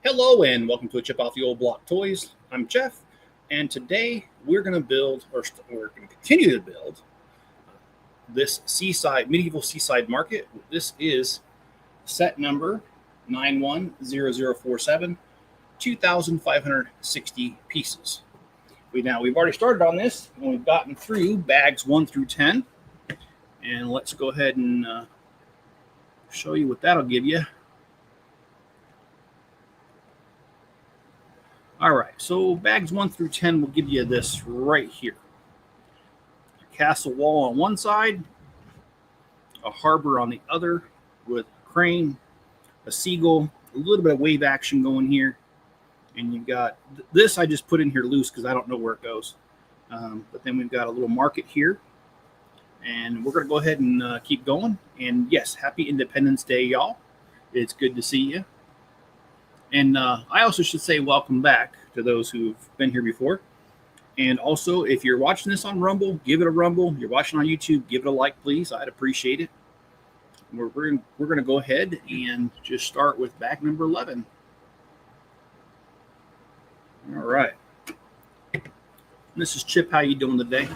Hello and welcome to a Chip Off the Old Block Toys. I'm Jeff, and today we're going to build, or we're going to continue to build, this Seaside, medieval Seaside market. This is set number 910047, 2,560 pieces. We've already started on this, and we've gotten through bags 1 through 10. And let's go ahead and show you what that'll give you. All right, so bags 1 through 10 will give you this right here. A castle wall on one side, a harbor on the other with a crane, a seagull, a little bit of wave action going here. And you've got this I just put in here loose because I don't know where it goes. But then we've got a little market here. And we're going to go ahead and keep going. And yes, happy Independence Day, y'all. It's good to see you. And I also should say welcome back to those who've been here before. And also, if you're watching this on Rumble, give it a rumble. You're watching on YouTube, give it a like, please. I'd appreciate it. We're going to go ahead and just start with bag number 11. All right. This is Chip. How you doing today?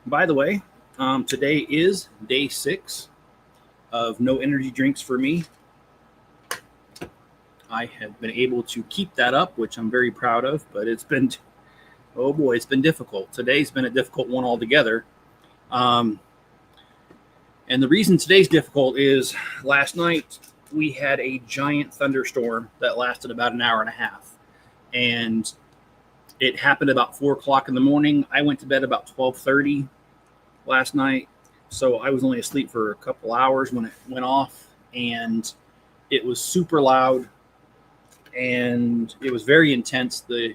By the way, today is day 6 of no energy drinks for me. I have been able to keep that up, which I'm very proud of, but it's been, oh boy, it's been difficult. Today's been a difficult one altogether. And the reason today's difficult is last night we had a giant thunderstorm that lasted about an hour and a half. And it happened about 4 o'clock in the morning. I went to bed about 12:30 last night. So I was only asleep for a couple hours when it went off. And it was super loud. And it was very intense. The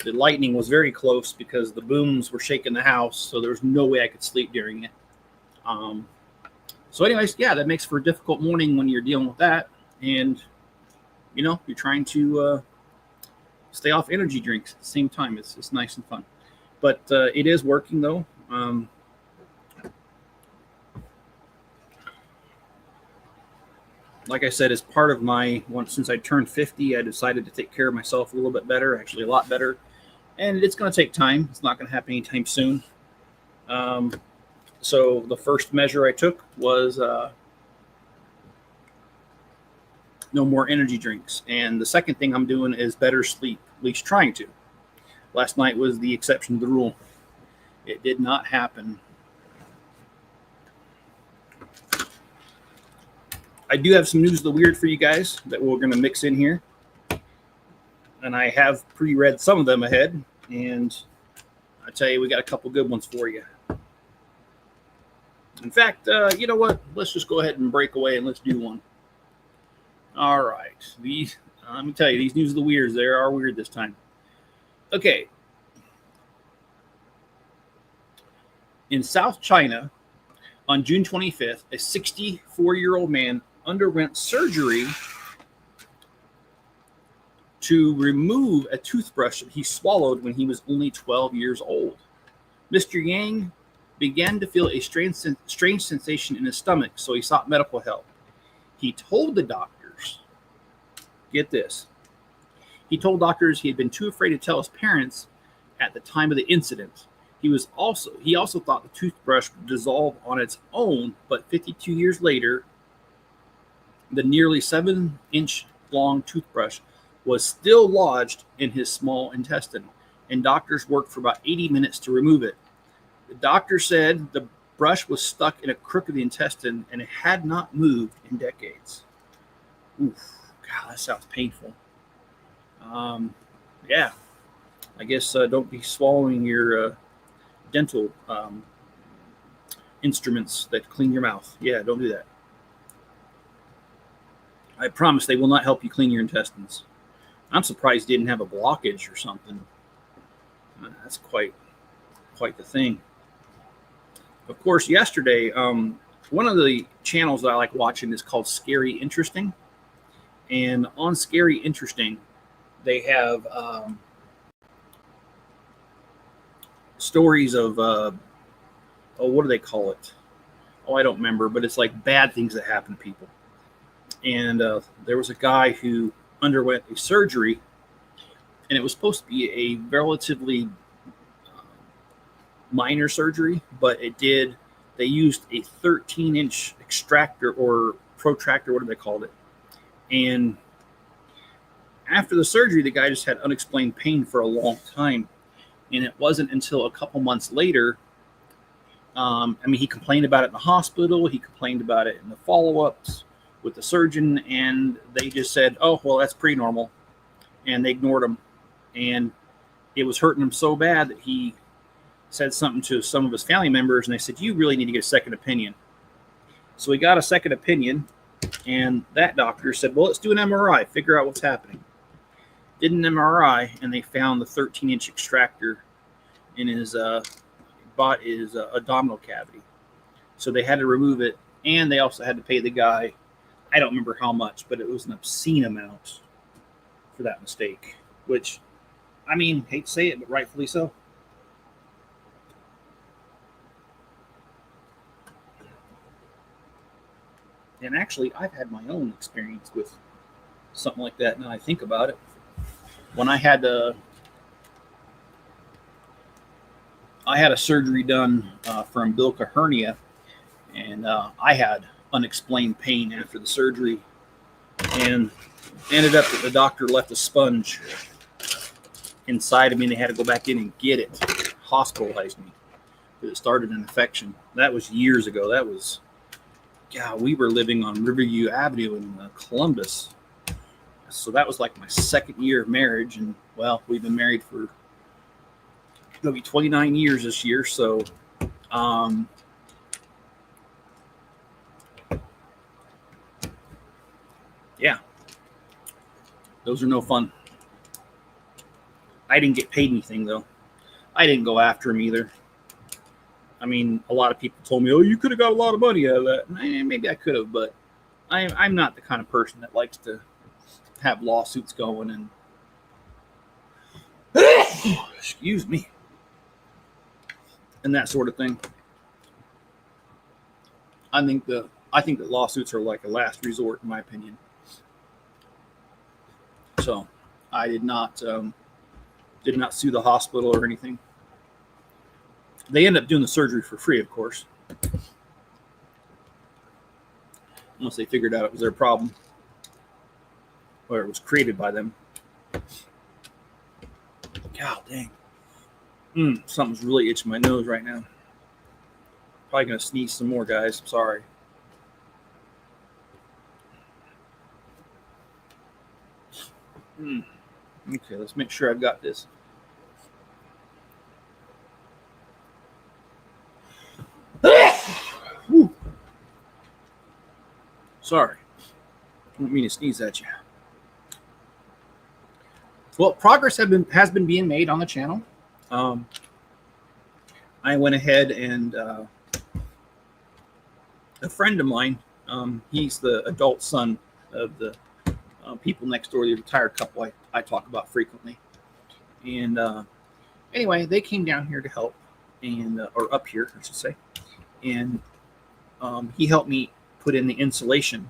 lightning was very close because the booms were shaking the house. So there was no way I could sleep during it. So anyways, yeah, that makes for a difficult morning when you're dealing with that. And, you know, you're trying to stay off energy drinks at the same time. It's nice and fun. But it is working, though. Like I said, as part of my, since I turned 50, I decided to take care of myself a little bit better, actually a lot better. And it's going to take time. It's not going to happen anytime soon. So the first measure I took was no more energy drinks. And the second thing I'm doing is better sleep, at least trying to. Last night was the exception to the rule. It did not happen. I do have some news of the weird for you guys that we're going to mix in here. And I have pre-read some of them ahead. And I tell you, we got a couple good ones for you. In fact, you know what? Let's just go ahead and break away and let's do one. All right. Let me tell you, these news of the weirds, they are weird this time. Okay. In South China, on June 25th, a 64-year-old man underwent surgery to remove a toothbrush that he swallowed when he was only 12 years old. Mr. Yang began to feel a strange sensation in his stomach, so he sought medical help. He told the doctors, get this, he told doctors he had been too afraid to tell his parents at the time of the incident. He also thought the toothbrush would dissolve on its own, but 52 years later, the nearly 7-inch long toothbrush was still lodged in his small intestine, and doctors worked for about 80 minutes to remove it. The doctor said the brush was stuck in a crook of the intestine and it had not moved in decades. Oof, God, that sounds painful. Yeah, I guess don't be swallowing your dental instruments that clean your mouth. Yeah, don't do that. I promise they will not help you clean your intestines. I'm surprised you didn't have a blockage or something. That's quite the thing. Of course, yesterday, one of the channels that I like watching is called Scary Interesting. And on Scary Interesting, they have stories of what do they call it? Oh, I don't remember, but it's like bad things that happen to people. And there was a guy who underwent a surgery, and it was supposed to be a relatively minor surgery, but they used a 13-inch extractor or protractor, what do they call it? And after the surgery, the guy just had unexplained pain for a long time. And it wasn't until a couple months later, he complained about it in the hospital. He complained about it in the follow-ups with the surgeon, and they just said, oh, well, that's pretty normal. And they ignored him. And it was hurting him so bad that he said something to some of his family members, and they said, you really need to get a second opinion. So he got a second opinion, and that doctor said, well, let's do an MRI, figure out what's happening. Did an MRI, and they found the 13-inch extractor in his abdominal cavity. So they had to remove it, and they also had to pay the guy, I don't remember how much, but it was an obscene amount for that mistake, which, hate to say it, but rightfully so. And actually, I've had my own experience with something like that now I think about it. When I had a surgery done for umbilical hernia, and I had unexplained pain after the surgery, and ended up that the doctor left a sponge inside of me, and they had to go back in and get it, hospitalized me, because it started an infection. That was years ago. That was, we were living on Riverview Avenue in Columbus. So that was like my second year of marriage, and well, we've been married for it'll be 29 years this year. So, yeah, those are no fun. I didn't get paid anything though. I didn't go after him either. A lot of people told me, "Oh, you could have got a lot of money out of that." Maybe I could have, but I'm not the kind of person that likes to have lawsuits going and excuse me, and that sort of thing. I think that lawsuits are like a last resort, in my opinion. So I did not sue the hospital or anything. They ended up doing the surgery for free, of course, once they figured out it was their problem, or it was created by them. God dang. Something's really itching my nose right now. Probably going to sneeze some more, guys. Sorry. Okay, let's make sure I've got this. Sorry. I don't mean to sneeze at you. Well, progress has been being made on the channel. I went ahead and a friend of mine, he's the adult son of the people next door, the retired couple I talk about frequently. And anyway, they came down here to help, and or up here, I should say. And he helped me put in the insulation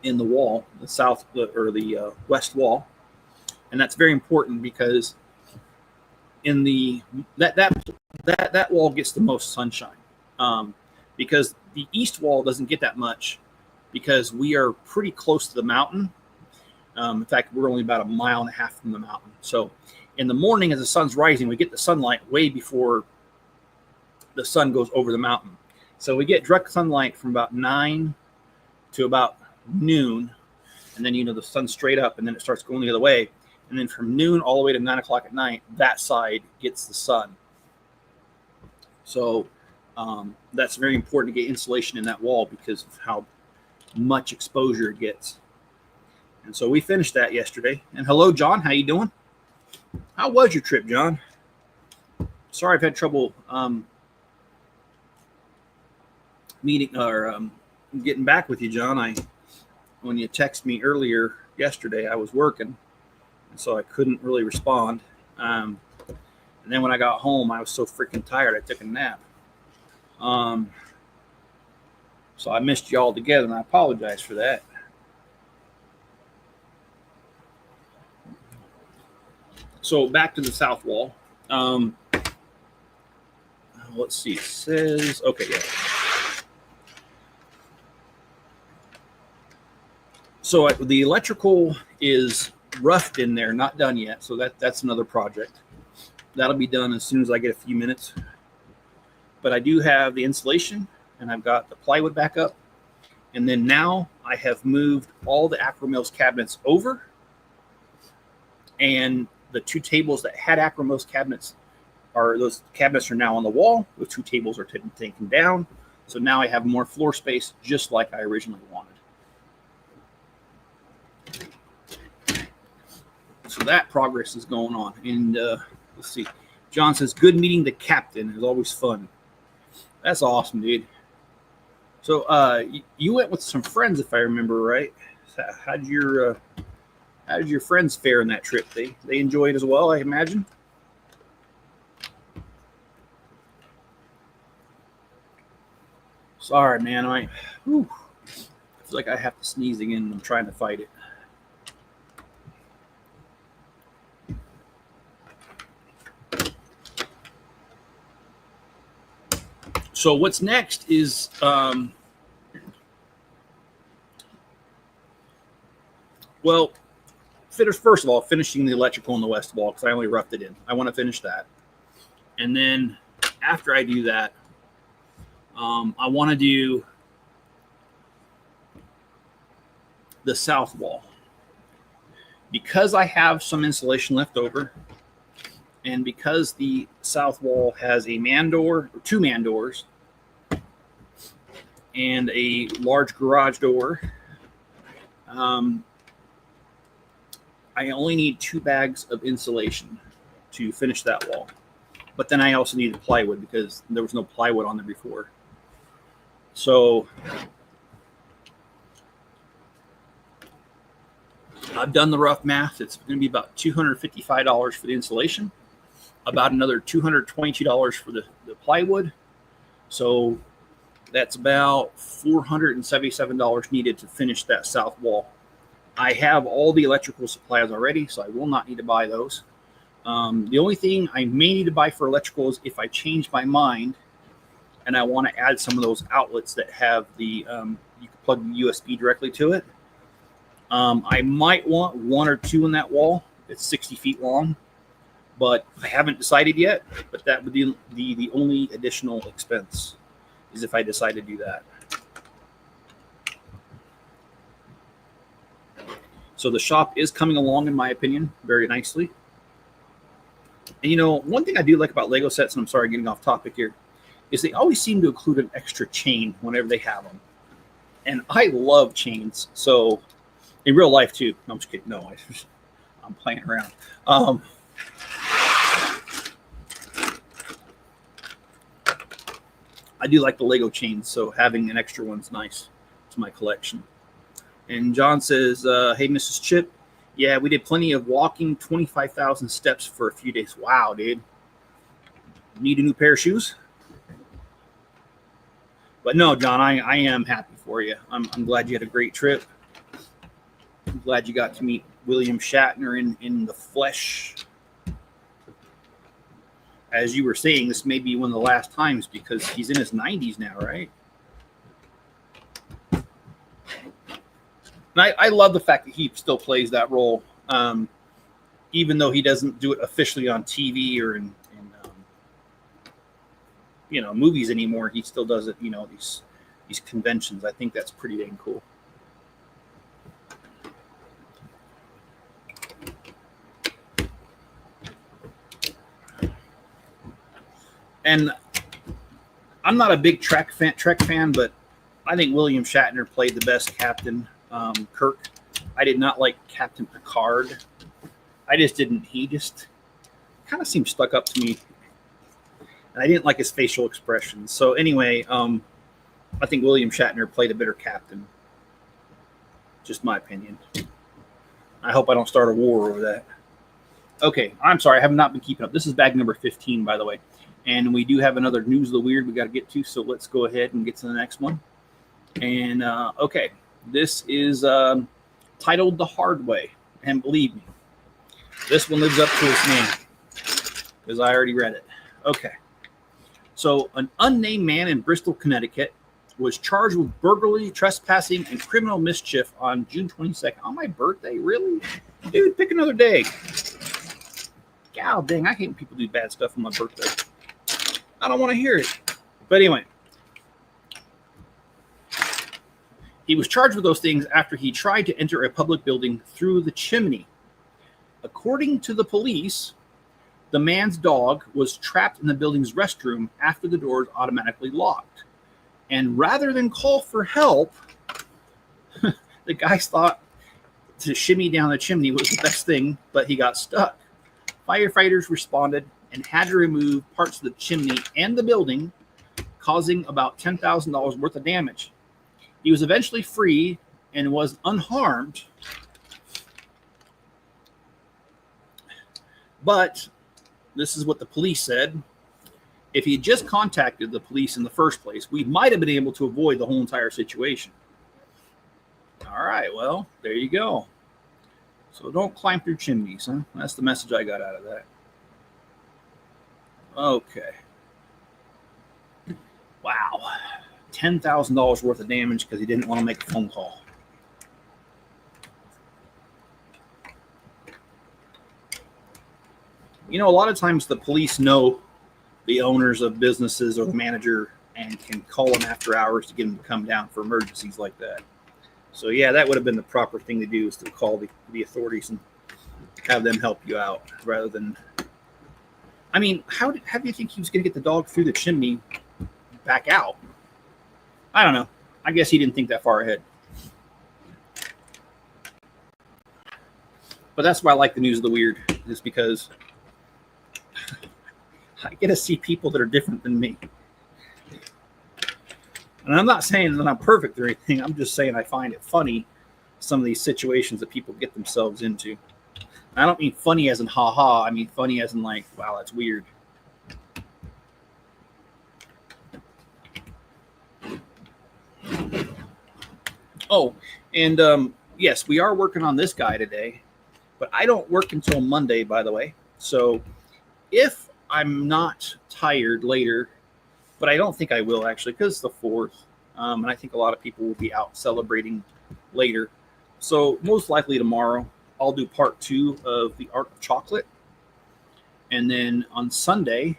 in the wall, the west wall, and that's very important because in that wall gets the most sunshine, because the east wall doesn't get that much because we are pretty close to the mountain. In fact, we're only about 1.5 miles from the mountain. So in the morning, as the sun's rising, we get the sunlight way before the sun goes over the mountain. So we get direct sunlight from about 9 to about noon, and then the sun's straight up, and then it starts going the other way, and then from noon all the way to 9 o'clock at night, that side gets the sun. So that's very important to get insulation in that wall because of how much exposure it gets. And so we finished that yesterday. And hello, John, how you doing? How was your trip, John? Sorry, I've had trouble meeting or getting back with you, John. When you texted me earlier yesterday, I was working, and so I couldn't really respond. And And then when I got home, I was so freaking tired, I took a nap. So I missed you all together, and I apologize for that. So back to the south wall. Let's see. It says, okay, yeah. So the electrical is roughed in there, not done yet. So that's another project. That'll be done as soon as I get a few minutes. But I do have the insulation, and I've got the plywood back up. And then now I have moved all the Akro-Mils cabinets over. And the two tables that had Akro-Mils cabinets, those cabinets are now on the wall. The two tables are taken down. So now I have more floor space, just like I originally wanted. So that progress is going on. And let's see. John says, good meeting the captain. Is always fun. That's awesome, dude. So you went with some friends, if I remember right. How did your friends fare in that trip? They enjoyed as well, I imagine. Sorry, man. I feel like I have to sneeze again. I'm trying to fight it. So what's next is well, first of all, finishing the electrical on the west wall, because I only roughed it in. I want to finish that. And then after I do that, I want to do the south wall. Because I have some insulation left over, and because the south wall has a man door, or two man doors, and a large garage door, I only need 2 bags of insulation to finish that wall. But then I also needed plywood because there was no plywood on there before. So I've done the rough math. It's going to be about $255 for the insulation, about another $222 for the plywood. So that's about $477 needed to finish that south wall. I have all the electrical supplies already, so I will not need to buy those. The only thing I may need to buy for electrical is if I change my mind and I want to add some of those outlets that have the, you can plug the USB directly to it. I might want 1 or 2 in that wall. It's 60 feet long, but I haven't decided yet. But that would be the only additional expense, is if I decide to do that. So the shop is coming along, in my opinion, very nicely. And, you know, one thing I do like about Lego sets, and I'm sorry getting off topic here, is they always seem to include an extra chain whenever they have them. And I love chains. So in real life too. No, I'm just kidding. No, I'm playing around. I do like the Lego chains, so having an extra one's nice to my collection. And John says, hey, Mrs. Chip, yeah, we did plenty of walking, 25,000 steps for a few days. Wow, dude. Need a new pair of shoes? But no, John, I am happy for you. I'm glad you had a great trip. I'm glad you got to meet William Shatner in the flesh. As you were saying, this may be one of the last times because he's in his 90s now, right? And I love the fact that he still plays that role, even though he doesn't do it officially on TV or in movies anymore. He still does it, these conventions. I think that's pretty dang cool. And I'm not a big Trek fan, but I think William Shatner played the best Captain Kirk. I did not like Captain Picard. He just kind of seemed stuck up to me. And I didn't like his facial expressions. So anyway, I think William Shatner played a better captain. Just my opinion. I hope I don't start a war over that. Okay, I'm sorry, I have not been keeping up. This is bag number 15, by the way. And we do have another News of the Weird we got to get to, so let's go ahead and get to the next one. And, okay, this is titled The Hard Way. And believe me, this one lives up to its name, because I already read it. Okay. So, an unnamed man in Bristol, Connecticut was charged with burglary, trespassing, and criminal mischief on June 22nd. On my birthday? Really? Dude, pick another day. God dang, I hate when people do bad stuff on my birthday. I don't want to hear it. But anyway, he was charged with those things after he tried to enter a public building through the chimney. According to the police, the man's dog was trapped in the building's restroom after the doors automatically locked. And rather than call for help, the guys thought to shimmy down the chimney was the best thing, but he got stuck. Firefighters responded and had to remove parts of the chimney and the building, causing about $10,000 worth of damage. He was eventually free and was unharmed, but this is what the police said. If he had just contacted the police in the first place, we might have been able to avoid the whole entire situation. All right, well, there you go. So don't climb through chimneys, huh? That's the message I got out of that. Okay. Wow. $10,000 worth of damage because he didn't want to make a phone call. You know, a lot of times the police know the owners of businesses or the manager and can call them after hours to get them to come down for emergencies like that. So, yeah, that would have been the proper thing to do, is to call the authorities and have them help you out rather than... I mean, how do you think he was going to get the dog through the chimney back out? I don't know. I guess he didn't think that far ahead. But that's why I like the News of the Weird, is because I get to see people that are different than me. And I'm not saying that I'm perfect or anything. I'm just saying I find it funny, some of these situations that people get themselves into. I don't mean funny as in ha-ha. I mean funny as in like, wow, that's weird. Oh, and yes, we are working on this guy today. But I don't work until Monday, by the way. So if I'm not tired later, but I don't think I will actually, because it's the 4th. And I think a lot of people will be out celebrating later. So most likely tomorrow, I'll do part 2 of the Art of Chocolate. And then on Sunday,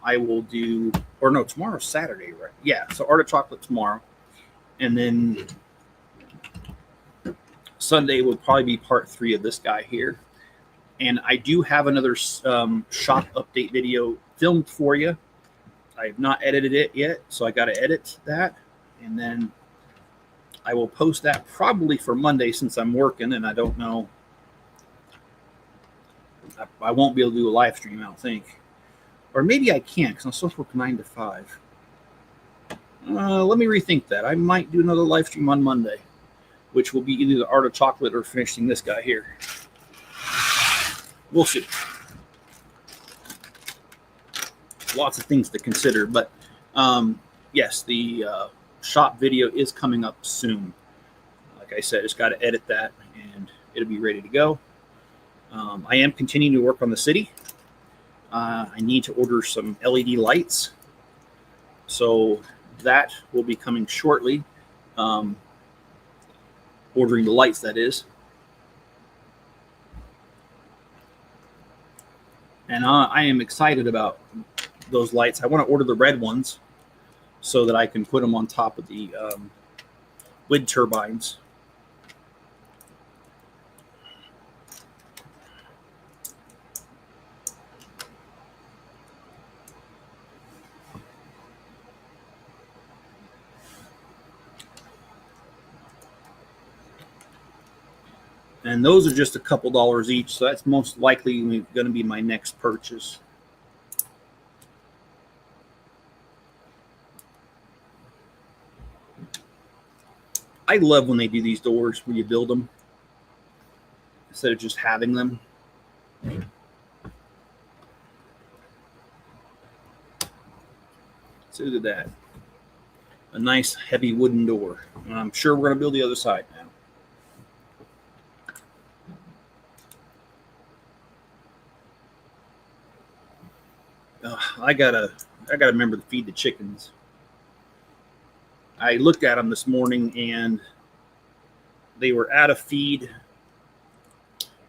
I will do, or no, tomorrow's Saturday, right? Yeah, so Art of Chocolate tomorrow. And then Sunday will probably be part 3 of this guy here. And I do have another shop update video filmed for you. I have not edited it yet, so I got to edit that. And then I will post that probably for Monday, since I'm working and I don't know. I won't be able to do a live stream, I don't think. Or maybe I can, because I'm supposed to work 9 to 5. Let me rethink that. I might do another live stream on Monday, which will be either the Art of Chocolate or finishing this guy here. We'll see. Lots of things to consider, but yes, the shop video is coming up soon. Like I said, just got to edit that and it'll be ready to go. I am continuing to work on the city. I need to order some LED lights, so that will be coming shortly. Ordering the lights, that is. And I am excited about those lights. I want to order the red ones so that I can put them on top of the wind turbines. And those are just a couple dollars each, so that's most likely going to be my next purchase. I love when they do these doors where you build them instead of just having them. So look at that. A nice heavy wooden door. And I'm sure we're going to build the other side now. I gotta remember to feed the chickens. I looked at them this morning and they were out of feed.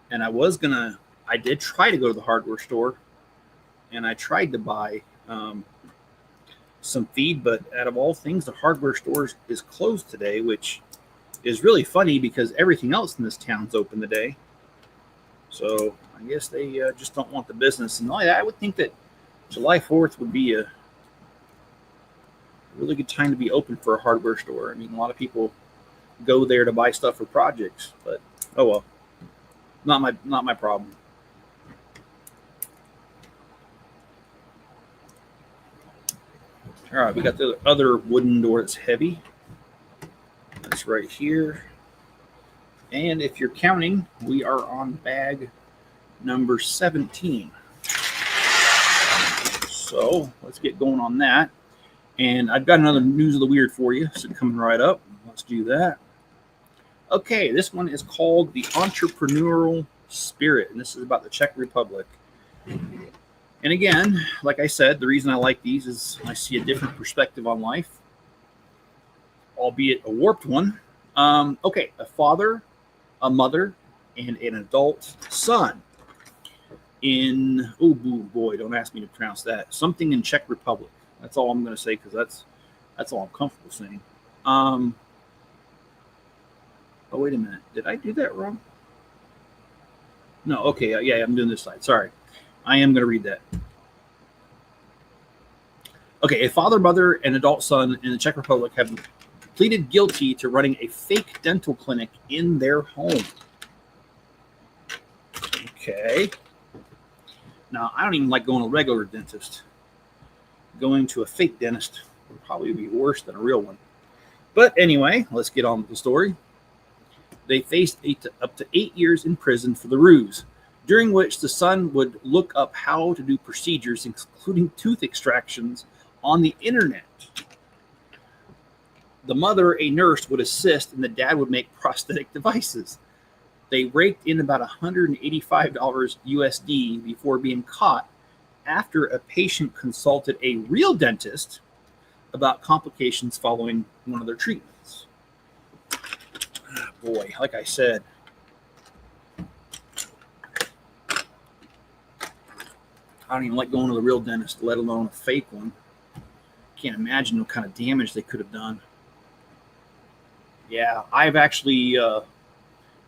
And I did try to go to the hardware store and I tried to buy some feed, but out of all things, the hardware store is closed today, which is really funny because everything else in this town's open today. So I guess they just don't want the business. And I would think that July 4th would be a really good time to be open for a hardware store. I mean, a lot of people go there to buy stuff for projects, but oh well, not my problem. All right, we got the other wooden door that's heavy. That's right here. And if you're counting, we are on bag number 17. So let's get going on that. And I've got another news of the weird for you. So coming right up. Let's do that. Okay, this one is called The Entrepreneurial Spirit. And this is about the Czech Republic. And again, like I said, the reason I like these is I see a different perspective on life, albeit a warped one. Okay, a father, a mother, and an adult son in, oh boy, don't ask me to pronounce that. Something in Czech Republic. That's all I'm going to say because that's all I'm comfortable saying. Oh, wait a minute. Did I do that wrong? No, okay, yeah, I'm doing this side. Sorry. I am going to read that. Okay, a father, mother, and adult son in the Czech Republic have pleaded guilty to running a fake dental clinic in their home. Okay. Now, I don't even like going to a regular dentist. Going to a fake dentist would probably be worse than a real one. But anyway, let's get on with the story. They faced up to 8 years in prison for the ruse, during which the son would look up how to do procedures, including tooth extractions, on the internet. The mother, a nurse, would assist, and the dad would make prosthetic devices. They raked in about $185 USD before being caught after a patient consulted a real dentist about complications following one of their treatments. Boy, like I said, I don't even like going to the real dentist, let alone a fake one. Can't imagine what kind of damage they could have done. Yeah, I've actually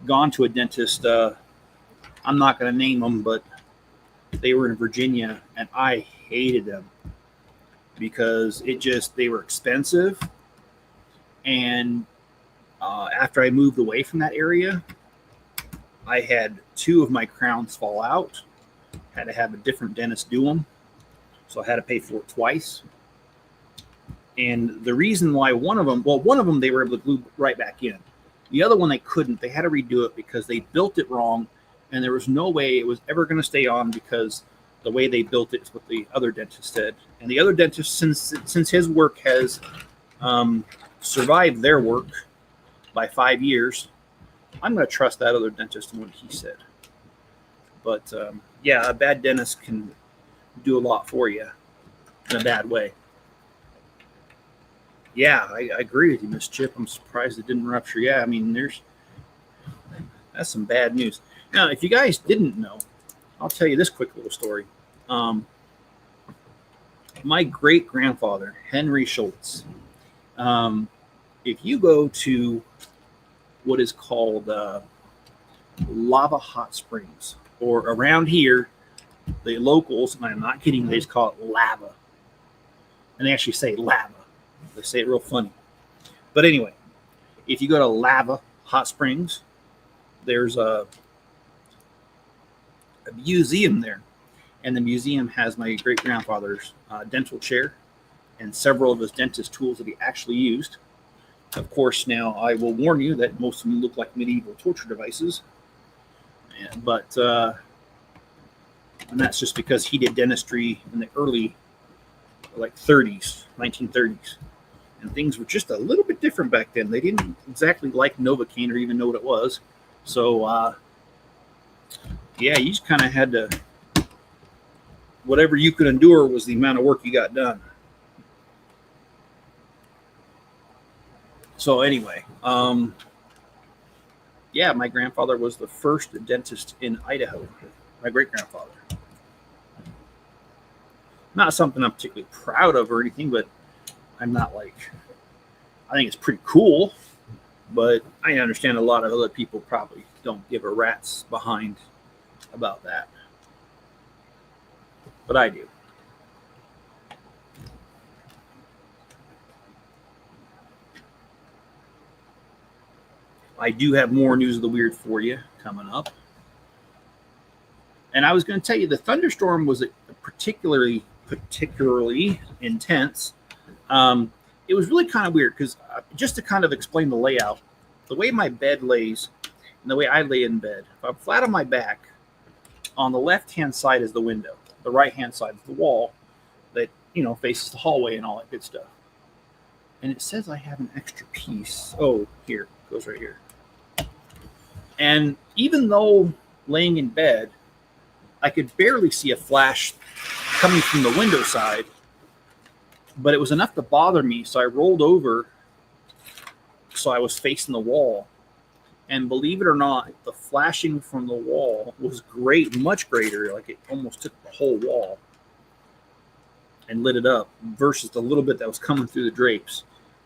gone to a dentist. I'm not going to name them, but they were in Virginia, and I hated them because they were expensive. And after I moved away from that area, I had 2 of my crowns fall out. Had to have a different dentist do them. So I had to pay for it twice. And the reason why one of them they were able to glue right back in. The other one they couldn't. They had to redo it because they built it wrong, and there was no way it was ever going to stay on because the way they built it is what the other dentist said. And the other dentist, since his work has survived their work by 5 years, I'm going to trust that other dentist and what he said. But yeah, a bad dentist can do a lot for you in a bad way. Yeah, I agree with you, Miss Chip. I'm surprised it didn't rupture. Yeah, I mean, that's some bad news. Now, if you guys didn't know, I'll tell you this quick little story. My great-grandfather, Henry Schultz, if you go to what is called Lava Hot Springs, or around here, the locals, and I'm not kidding, they just call it lava. And they actually say lava. They say it real funny. But anyway, if you go to Lava Hot Springs, there's a museum there. And the museum has my great-grandfather's dental chair and several of his dentist tools that he actually used. Of course, now I will warn you that most of them look like medieval torture devices. But And that's just because he did dentistry in the early, like 30s, 1930s. And things were just a little bit different back then. They didn't exactly like Novocaine or even know what it was. So, yeah, you just kind of had to, whatever you could endure was the amount of work you got done. So anyway, yeah, my grandfather was the first dentist in Idaho, my great-grandfather. Not something I'm particularly proud of or anything, but I'm not like, I think it's pretty cool, but I understand a lot of other people probably don't give a rat's behind about that. But I do. I do have more news of the weird for you coming up. And I was going to tell you the thunderstorm was particularly intense. It was really kind of weird because just to kind of explain the layout, the way my bed lays and the way I lay in bed, if I'm flat on my back, on the left-hand side is the window. The right-hand side is the wall that, faces the hallway and all that good stuff. And it says I have an extra piece. Oh, here, it goes right here. And even though laying in bed, I could barely see a flash coming from the window side, but it was enough to bother me. So I rolled over so I was facing the wall. And believe it or not, the flashing from the wall was great, much greater. Like it almost took the whole wall and lit it up versus the little bit that was coming through the drapes.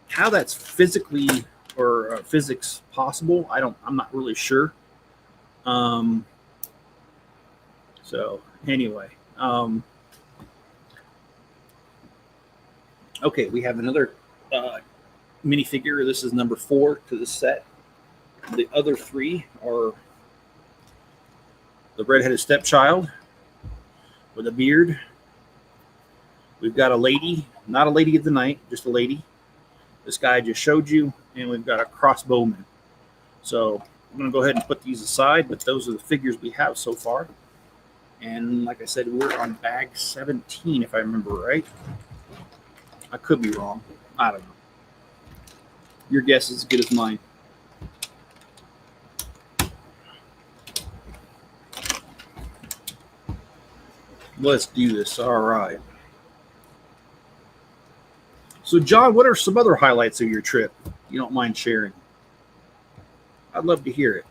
How that's physically or physics possible, I'm not really sure. So anyway, okay, we have another minifigure. This is number 4 to the set. The other 3 are the redheaded stepchild with a beard. We've got a lady, not a lady of the night, just a lady. This guy I just showed you, and we've got a crossbowman. So I'm going to go ahead and put these aside, but those are the figures we have so far. And like I said, we're on bag 17, if I remember right. I could be wrong. I don't know. Your guess is as good as mine. Let's do this. All right. So, John, what are some other highlights of your trip? You don't mind sharing? I'd love to hear it.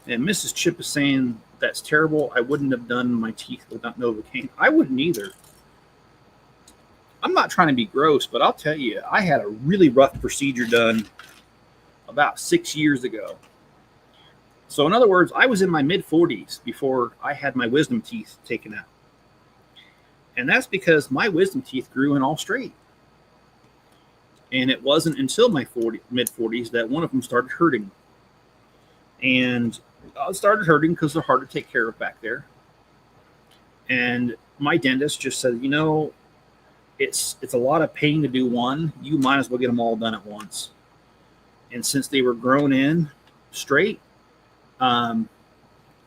And Mrs. Chip is saying, that's terrible. I wouldn't have done my teeth without Novocaine. I wouldn't either. I'm not trying to be gross, but I'll tell you, I had a really rough procedure done about 6 years ago. So in other words, I was in my mid-40s before I had my wisdom teeth taken out. And that's because my wisdom teeth grew in all straight. And it wasn't until my mid-40s that one of them started hurting. And it started hurting because they're hard to take care of back there. And my dentist just said, it's a lot of pain to do one. You might as well get them all done at once. And since they were grown in straight,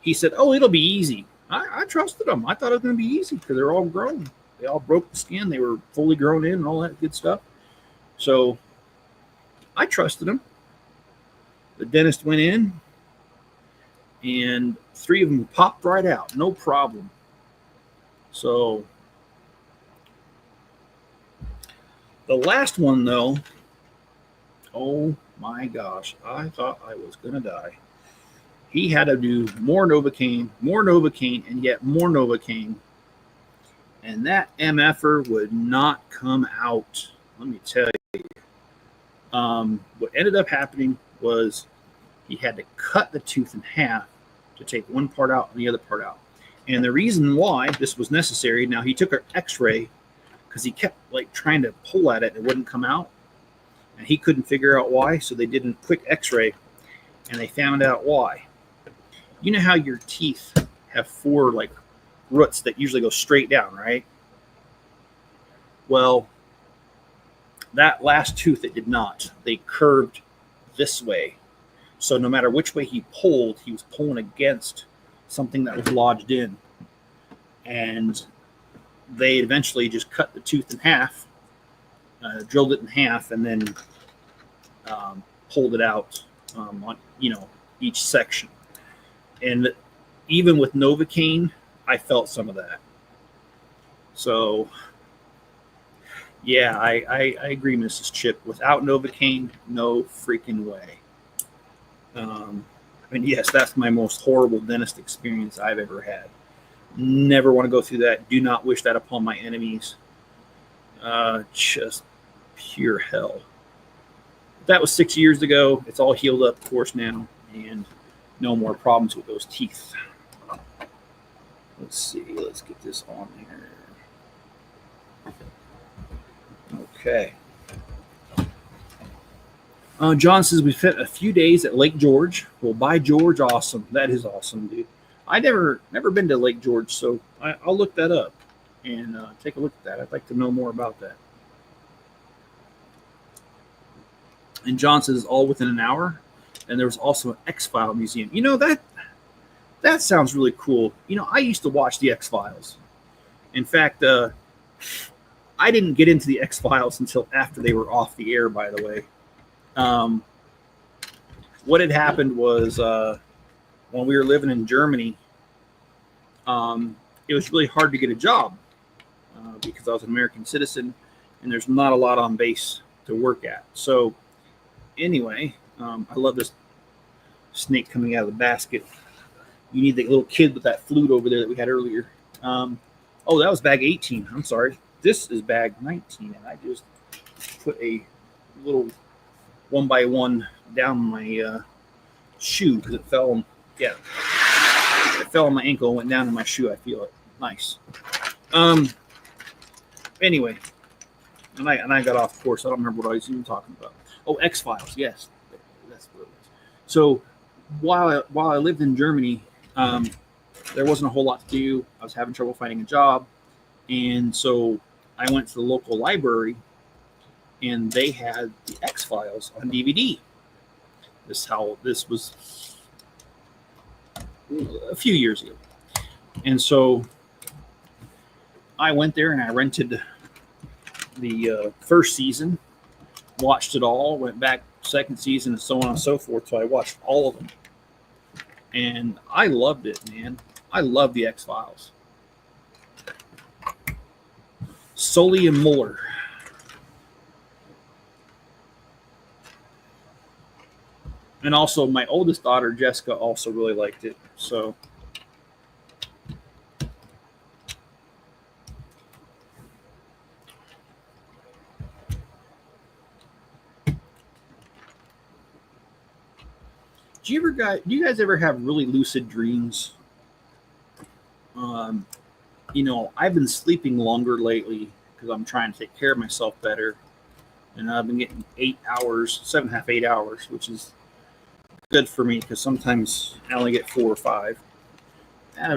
he said, oh, it'll be easy. I trusted him. I thought it was going to be easy because they're all grown. They all broke the skin. They were fully grown in and all that good stuff. So I trusted him. The dentist went in and 3 of them popped right out. No problem. So the last one, though, oh my gosh, I thought I was going to die. He had to do more Novocaine, and yet more Novocaine. And that MFer would not come out. Let me tell you. What ended up happening was he had to cut the tooth in half to take one part out and the other part out. And the reason why this was necessary, now he took an x-ray because he kept trying to pull at it and it wouldn't come out. And he couldn't figure out why, so they did a quick x-ray and they found out why. You know how your teeth have 4 roots that usually go straight down, right? Well, that last tooth, it did not. They curved this way. So no matter which way he pulled, he was pulling against something that was lodged in. And they eventually just cut the tooth in half, drilled it in half, and then pulled it out on each section. And even with Novocaine, I felt some of that. So yeah, I agree, Mrs. Chip. Without Novocaine, no freaking way. Yes, that's my most horrible dentist experience I've ever had. Never want to go through that. Do not wish that upon my enemies. Just pure hell. That was 6 years ago. It's all healed up, of course, now, and no more problems with those teeth. Let's see. Let's get this on here. Okay. John says we spent a few days at Lake George. Well, by George, awesome. That is awesome, dude. I never been to Lake George, so I'll look that up and take a look at that. I'd like to know more about that. And John says all within an hour. And there was also an X-File museum. That sounds really cool. I used to watch the X-Files. In fact, I didn't get into the X-Files until after they were off the air, by the way. What had happened was when we were living in Germany, it was really hard to get a job because I was an American citizen and there's not a lot on base to work at. So anyway, I love this snake coming out of the basket. You need the little kid with that flute over there that we had earlier. Oh, that was bag 18. I'm sorry. This is bag 19, and I just put a little 1x1 down my shoe because it fell. Yeah, it fell on my ankle and went down in my shoe. I feel it. Nice. Anyway, and I got off course. I don't remember what I was even talking about. Oh, X-Files. Yes, that's what it was. So while I lived in Germany, there wasn't a whole lot to do. I was having trouble finding a job, and so I went to the local library, and they had the X-Files on DVD. This was a few years ago, and so I went there and I rented the first season, watched it all, went back second season, and so on and so forth. So I watched all of them, and I loved it, man. I love the X-Files. Sully and Mueller. And also my oldest daughter, Jessica, also really liked it. So do you guys ever have really lucid dreams? I've been sleeping longer lately because I'm trying to take care of myself better. And I've been getting 8 hours, 7.5, 8 hours, which is good for me because sometimes I only get 4 or 5.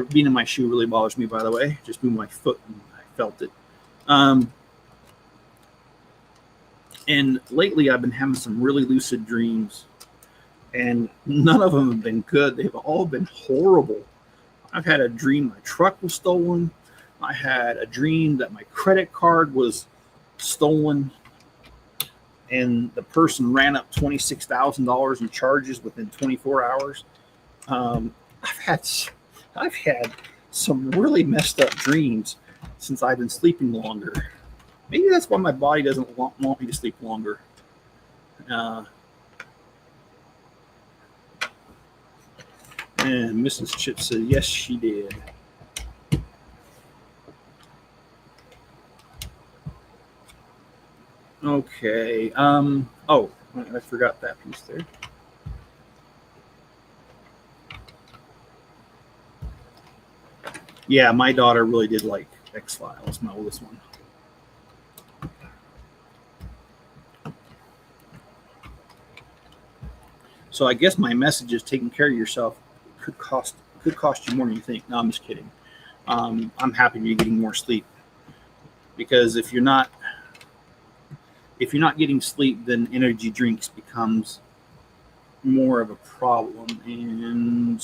Being in my shoe really bothers me, by the way. Just moved my foot and I felt it. And lately I've been having some really lucid dreams, and none of them have been good. They've all been horrible. I've had a dream my truck was stolen. I had a dream that my credit card was stolen, and the person ran up $26,000 in charges within 24 hours. I've had some really messed up dreams since I've been sleeping longer. Maybe that's why my body doesn't want me to sleep longer. And Mrs. Chip said, yes, she did. Okay. Oh, I forgot that piece there. Yeah, my daughter really did like X-Files, my oldest one. So I guess my message is taking care of yourself could cost you more than you think. No, I'm just kidding. I'm happy you're getting more sleep, because if you're not getting sleep, then energy drinks becomes more of a problem, and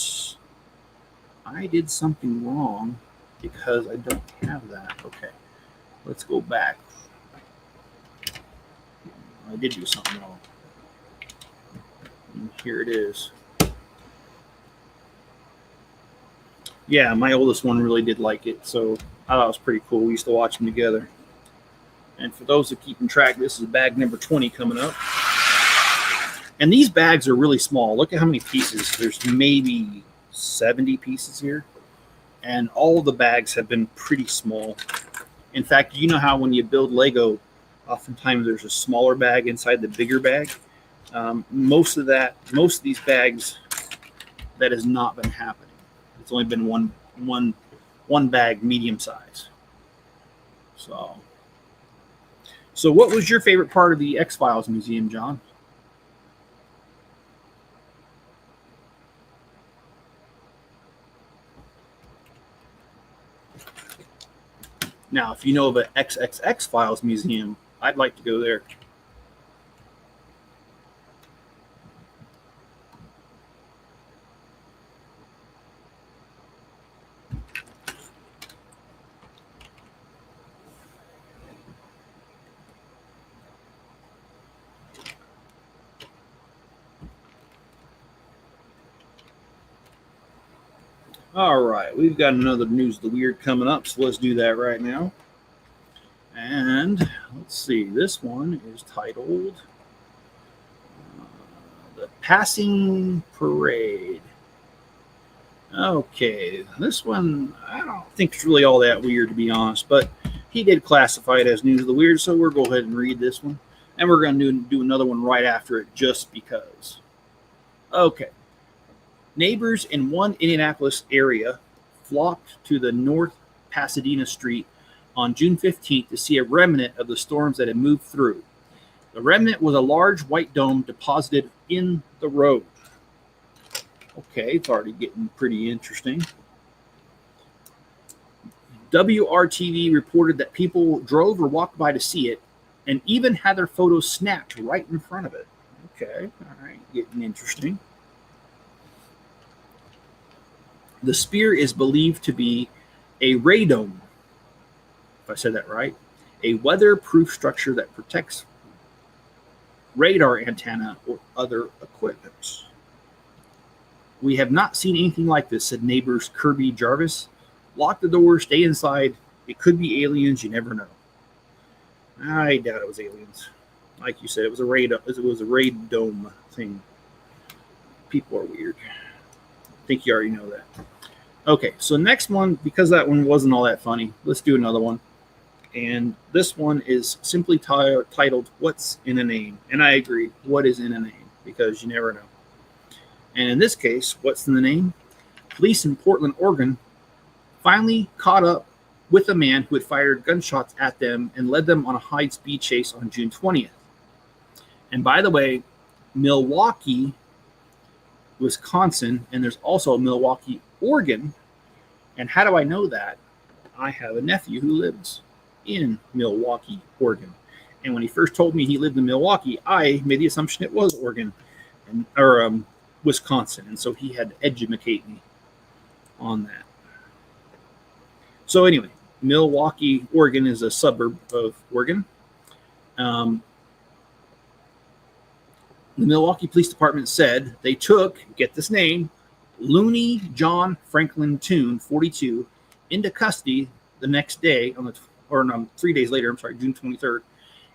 I did something wrong because I don't have that. Okay, let's go back. I did do something wrong. And here it is. Yeah, my oldest one really did like it, so I thought it was pretty cool. We used to watch them together. And for those that keep track, this is bag number 20 coming up. And these bags are really small. Look at how many pieces. There's maybe 70 pieces here. And all the bags have been pretty small. In fact, you know how when you build Lego, oftentimes there's a smaller bag inside the bigger bag? Most of these bags, that has not been happening. It's only been one bag medium size. So what was your favorite part of the X-Files Museum, John? Now, if you know of an XXX Files Museum, I'd like to go there. All right, we've got another News of the Weird coming up, so let's do that right now. And let's see, this one is titled The Passing Parade. Okay, this one I don't think it's really all that weird, to be honest, but he did classify it as News of the Weird, so we'll go ahead and read this one. And we're going to do another one right after it just because. Okay. Neighbors in one Indianapolis area flocked to the North Pasadena Street on June 15th to see a remnant of the storms that had moved through. The remnant was a large white dome deposited in the road. Okay, it's already getting pretty interesting. WRTV reported that people drove or walked by to see it and even had their photos snapped right in front of it. Okay, all right, getting interesting. The spear is believed to be a radome, if I said that right, a weatherproof structure that protects radar antenna or other equipment. We have not seen anything like this, said neighbors Kirby Jarvis. Lock the door, stay inside. It could be aliens, you never know. I doubt it was aliens. Like you said, it was a radome thing. People are weird. I think you already know that. Okay, so next one, because that one wasn't all that funny, let's do another one. And this one is simply titled, What's in a Name? And I agree, what is in a name? Because you never know. And in this case, what's in the name? Police in Portland, Oregon, finally caught up with a man who had fired gunshots at them and led them on a high-speed chase on June 20th. And by the way, Milwaukee, Wisconsin, and there's also Milwaukee, Oregon. And how do I know that? I have a nephew who lives in Milwaukee, Oregon. And when he first told me he lived in Milwaukee, I made the assumption it was Oregon or Wisconsin. And so he had to educate me on that. So anyway, Milwaukee, Oregon is a suburb of Oregon. The Milwaukee Police Department said they took, get this name, Looney John Franklin Toon, 42, into custody the next day, 3 days later, June 23rd,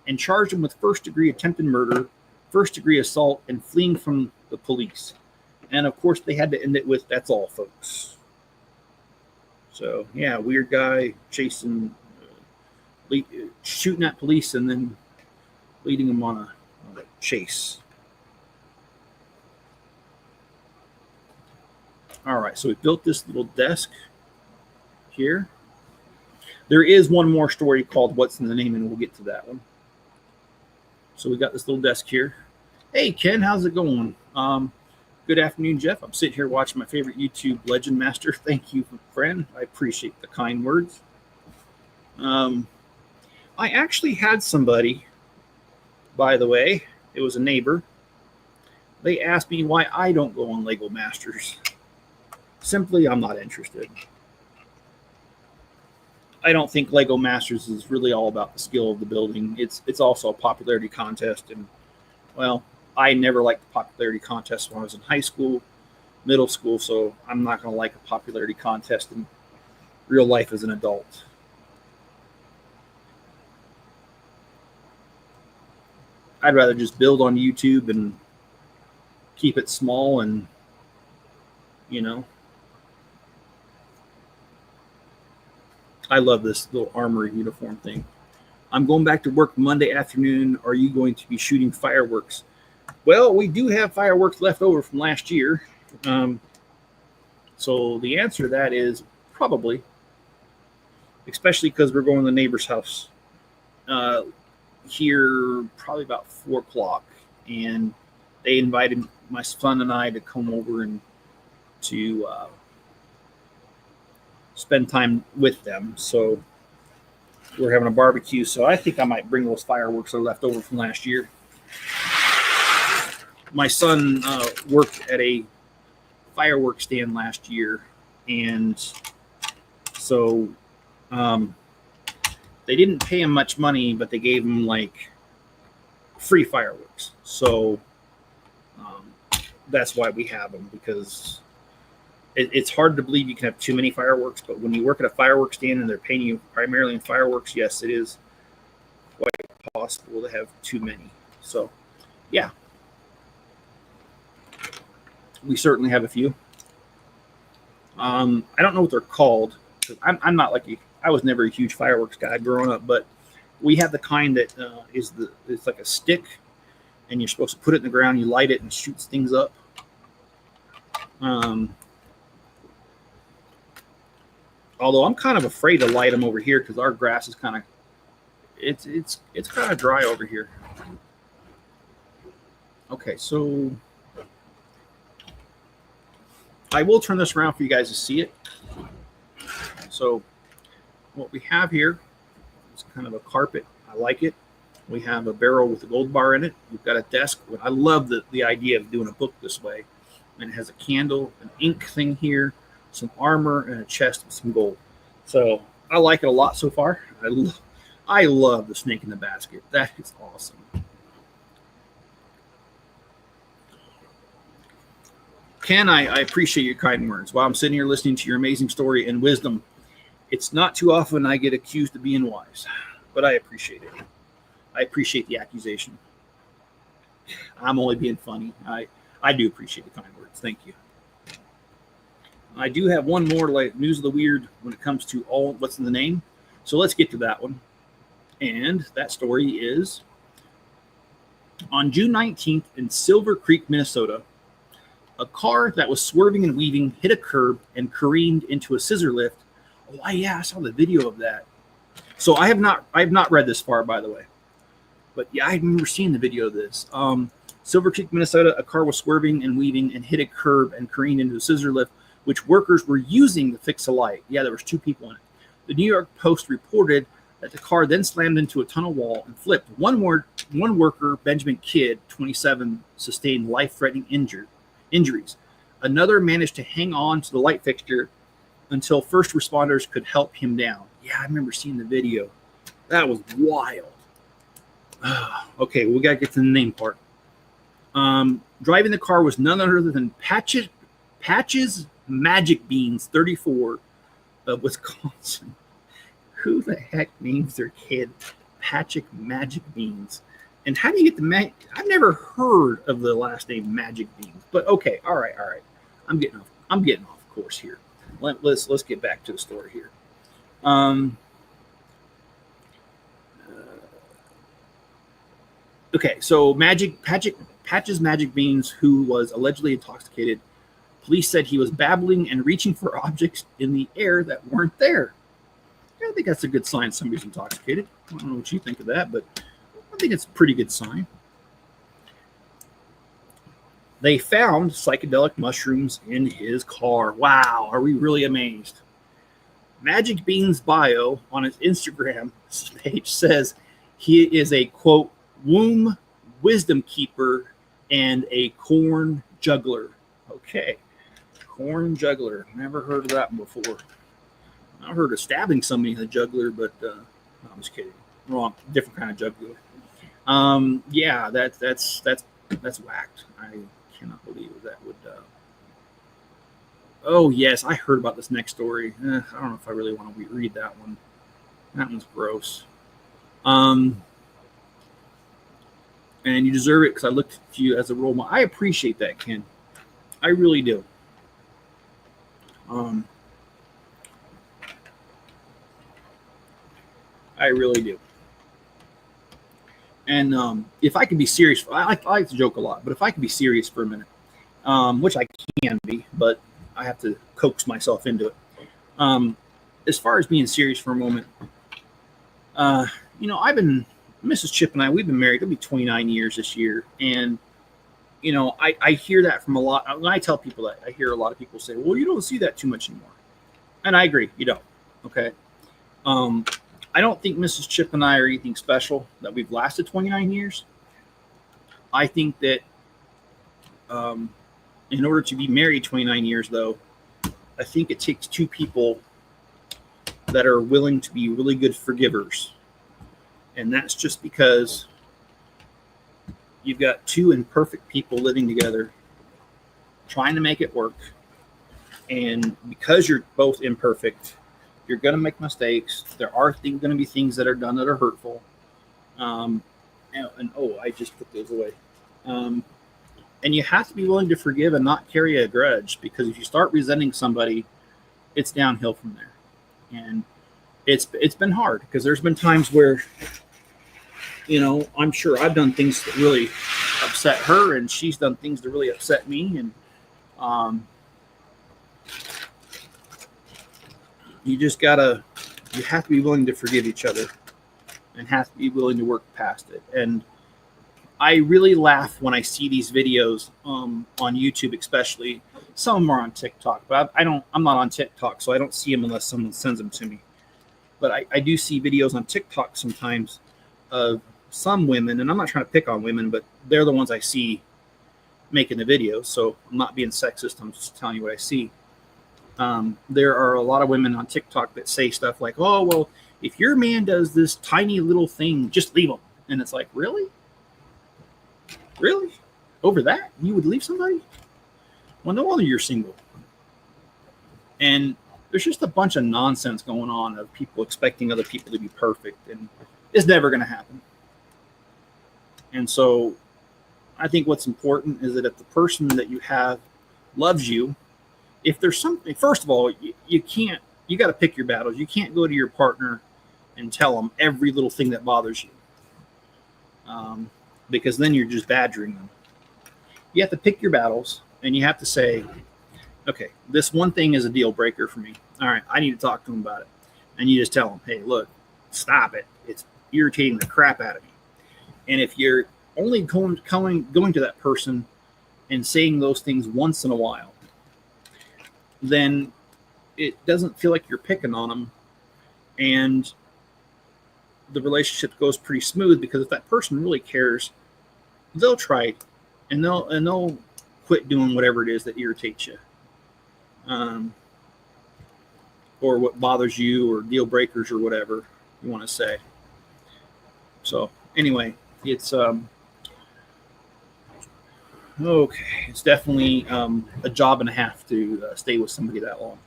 and charged him with first-degree attempted murder, first-degree assault, and fleeing from the police. And, of course, they had to end it with, that's all, folks. So, yeah, weird guy chasing, shooting at police and then leading them on a chase. All right, so we built this little desk here. There is one more story called What's in the Name, and we'll get to that one. So we got this little desk here. Hey, Ken, how's it going? Good afternoon, Jeff. I'm sitting here watching my favorite YouTube Legend Master. Thank you, friend. I appreciate the kind words. I actually had somebody, by the way, it was a neighbor, They ask me why I don't go on Lego Masters. Simply, I'm not interested. I don't think Lego Masters is really all about the skill of the building. It's also a popularity contest, and well, I never liked the popularity contest when I was in high school, middle school, so I'm not going to like a popularity contest in real life as an adult. I'd rather just build on YouTube and keep it small and, you know. I love this little armory uniform thing. I'm going back to work Monday afternoon. Are you going to be shooting fireworks? Well, we do have fireworks left over from last year. So the answer to that is probably, especially because we're going to the neighbor's house here probably about 4 o'clock. And they invited my son and I to come over and to spend time with them. So we're having a barbecue. So I think I might bring those fireworks that are left over from last year. My son worked at a fireworks stand last year, and so they didn't pay him much money, but they gave him like free fireworks. So that's why we have them, because it's hard to believe you can have too many fireworks, but when you work at a fireworks stand and they're paying you primarily in fireworks, yes, it is quite possible to have too many. So, yeah. We certainly have a few. I don't know what they're called. I'm not like I was never a huge fireworks guy growing up, but we have the kind that it's like a stick, and you're supposed to put it in the ground, you light it, and it shoots things up. Although I'm kind of afraid to light them over here because our grass is kind of it's kind of dry over here. Okay, so I will turn this around for you guys to see it. So what we have here is kind of a carpet. I like it. We have a barrel with a gold bar in it. We've got a desk. I love the idea of doing a book this way. And it has a candle, an ink thing here, some armor, and a chest with some gold. So I like it a lot so far. I love the snake in the basket. That is awesome. Ken, I appreciate your kind words. While I'm sitting here listening to your amazing story and wisdom, it's not too often I get accused of being wise, but I appreciate it. I appreciate the accusation. I'm only being funny. I do appreciate the kind words. Thank you. I do have one more like news of the weird when it comes to all what's in the name. So let's get to that one. And that story is on June 19th in Silver Creek, Minnesota, a car that was swerving and weaving hit a curb and careened into a scissor lift. Oh, yeah, I saw the video of that. So I have not read this far, by the way. But yeah, I remember seeing the video of this. Silver Creek, Minnesota, a car was swerving and weaving and hit a curb and careened into a scissor lift, which workers were using to fix a light. Yeah, there was 2 people in it. The New York Post reported that the car then slammed into a tunnel wall and flipped. One worker, Benjamin Kidd, 27, sustained life-threatening injuries. Another managed to hang on to the light fixture until first responders could help him down. Yeah, I remember seeing the video. That was wild. Okay, we got to get to the name part. Driving the car was none other than Patches Magic Beans, 34, of Wisconsin. Who the heck names their kid Patches Magic Beans? And how do you get the I've never heard of the last name Magic Beans. But okay, all right. I'm getting off course here. Let's get back to the story here. Okay, so Patches Magic Beans, who was allegedly intoxicated, police said he was babbling and reaching for objects in the air that weren't there. I think that's a good sign somebody's intoxicated. I don't know what you think of that, but I think it's a pretty good sign. They found psychedelic mushrooms in his car. Wow, are we really amazed? Magic Beans' bio on his Instagram page says he is a, quote, womb wisdom keeper and a corn juggler. Okay, corn juggler. Never heard of that before. I've heard of stabbing somebody with a juggler, but no, I'm just kidding. Wrong. Different kind of juggler. Yeah, that's whacked. I cannot believe that would. Oh yes, I heard about this next story. I don't know if I really want to read that one. That one's gross. And you deserve it because I looked at you as a role model. I appreciate that, Ken. I really do. I really do. And if I could be serious, I like to joke a lot, but if I could be serious for a minute, which I can be, but I have to coax myself into it. As far as being serious for a moment, Mrs. Chip and we've been married. It'll be 29 years this year. And, I hear that from a lot. When I tell people that, I hear a lot of people say, well, you don't see that too much anymore. And I agree. You don't. Okay. I don't think Mrs. Chip and I are anything special that we've lasted 29 years. I think that in order to be married 29 years, though, I think it takes two people that are willing to be really good forgivers. And that's just because you've got two imperfect people living together, trying to make it work. And because you're both imperfect, you're going to make mistakes. There are going to be things that are done that are hurtful. I just put those away. And you have to be willing to forgive and not carry a grudge, because if you start resenting somebody, it's downhill from there. And it's been hard because there's been times where, I'm sure I've done things that really upset her, and she's done things that really upset me. And you have to be willing to forgive each other and have to be willing to work past it. And I really laugh when I see these videos on YouTube, especially. Some of them are on TikTok, but I'm not on TikTok, so I don't see them unless someone sends them to me. But I do see videos on TikTok sometimes of some women, and I'm not trying to pick on women, but they're the ones I see making the videos. So I'm not being sexist. I'm just telling you what I see. There are a lot of women on TikTok that say stuff like, oh, well, if your man does this tiny little thing, just leave him. And it's like, really? Really? Over that? You would leave somebody? Well, no wonder you're single. And there's just a bunch of nonsense going on of people expecting other people to be perfect, and it's never going to happen. And so I think what's important is that if the person that you have loves you, if there's something, first of all, you got to pick your battles. You can't go to your partner and tell them every little thing that bothers you, because then you're just badgering them. You have to pick your battles, and you have to say, okay, this one thing is a deal breaker for me. All right, I need to talk to him about it. And you just tell him, hey, look, stop it. It's irritating the crap out of me. And if you're only going to that person and saying those things once in a while, then it doesn't feel like you're picking on them, and the relationship goes pretty smooth, because if that person really cares, they'll try it, and they'll quit doing whatever it is that irritates you, or what bothers you, or deal breakers, or whatever you want to say. So anyway, it's okay. It's definitely a job and a half to stay with somebody that long.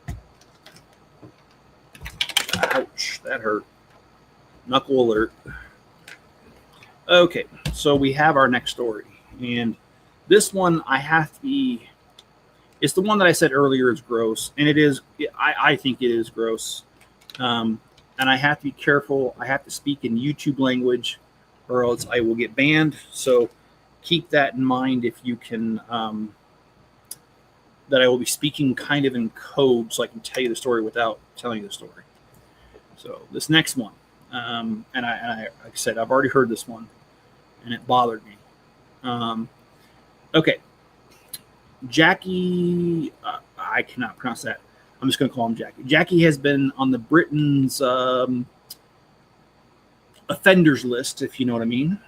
Ouch, that hurt. Knuckle alert. Okay, so we have our next story. And this one, it's the one that I said earlier is gross. And it is, I think it is gross. And I have to be careful. I have to speak in YouTube language, or else I will get banned. So keep that in mind if you can, that I will be speaking kind of in code so I can tell you the story without telling you the story. So this next one, and I like I said, I've already heard this one, and it bothered me. Okay. Jackie, I cannot pronounce that. I'm just going to call him Jackie. Jackie has been on the Britain's offenders list, if you know what I mean,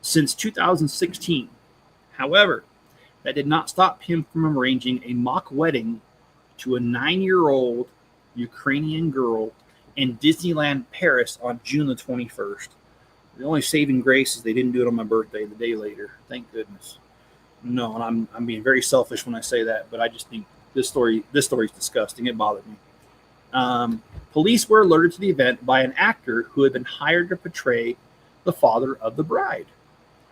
since 2016. However, that did not stop him from arranging a mock wedding to a 9-year-old Ukrainian girl in Disneyland Paris on June the 21st. The only saving grace is they didn't do it on my birthday the day later. Thank goodness. No, and I'm being very selfish when I say that, but I just think this story is disgusting. It bothered me. Police were alerted to the event by an actor who had been hired to portray the father of the bride.